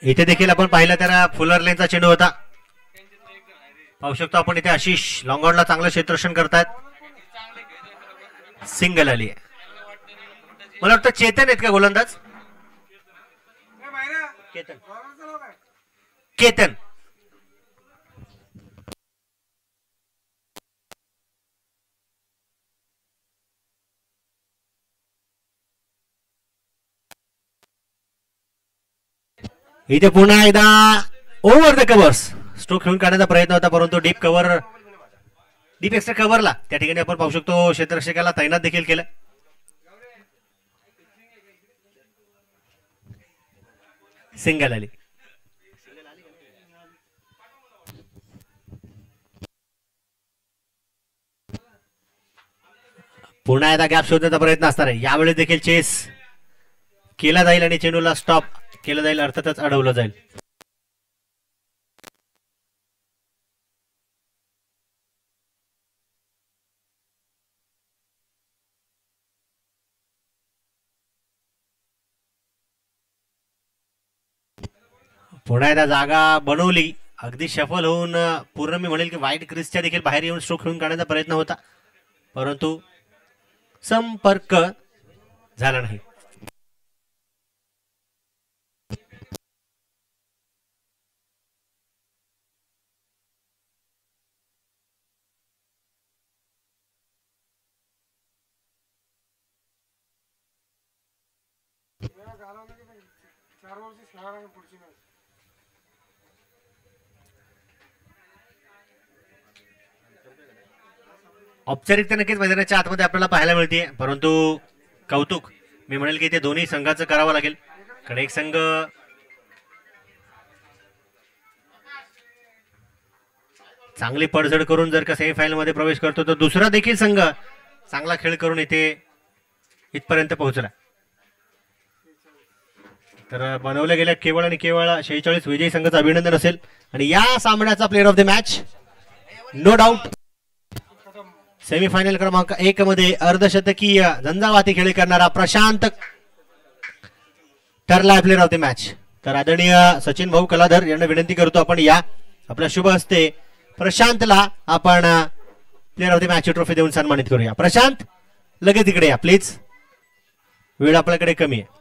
A: इथे देखील आपण पाहिलं तर फुलर लेनचा चेंडू होता. पाहू शकतो आपण इथे आशिष लॉंगॉनला चांगलं क्षेत्ररक्षण करतात. सिंगल आली. मला वाटतं चेतन आहेत का गोलंदाज? केतन इथे पुन्हा एकदा ओव्हर द कव्हर्स स्ट्रोक खेळून काढण्याचा प्रयत्न होता परंतु डीप एक्स्ट्रा कव्हरला त्या ठिकाणी आपण पाहू शकतो क्षेत्ररक्षकाला तैनात देखील केलं. सिंगल आली. पुन्हा एकदा गॅप शोधण्याचा प्रयत्न असणार आहे. यावेळी देखील चेस केला जाईल आणि चेंडूला स्टॉप केलं जाईल, अर्थातच अडवलं जाईल. पुन्हा एकदा जागा बनवली, अगदी शफल होऊन पूर्ण मी म्हणेल की वाईट क्रिसच्या देखील बाहेर येऊन स्ट्रोक खेळून काढण्याचा प्रयत्न होता, परंतु संपर्क झाला नाही. औपचारिकता नक्कीच मैदानाच्या आतमध्ये आपल्याला पाहायला मिळते, परंतु कौतुक मी म्हणेल की ते दोन्ही संघाचं करावं लागेल. कारण एक संघ चांगली पडझड करून जर का सेमीफायनल मध्ये प्रवेश करतो, तर दुसरा देखील संघ चांगला खेळ करून इथे इथपर्यंत पोहोचला. तर बनवल्या गेल्या केवळ आणि केवळ 46 विजयी संघाचं अभिनंदन असेल. आणि या सामन्याचा player of the match no doubt semifinal क्रमांक 1 मध्ये अर्धशतकीय झंझावाती खेळी करणारा प्रशांत ठरला प्लेअर ऑफ द मॅच. तर आदरणीय सचिन भाऊ कलाधर यांना विनंती करतो, आपण या आपल्या शुभ हस्ते प्रशांतला आपण player of the match trophy देऊन सन्मानित करूया. प्रशांत लगेच इकडे या प्लीज, वेळ आपल्याकडे कमी आहे.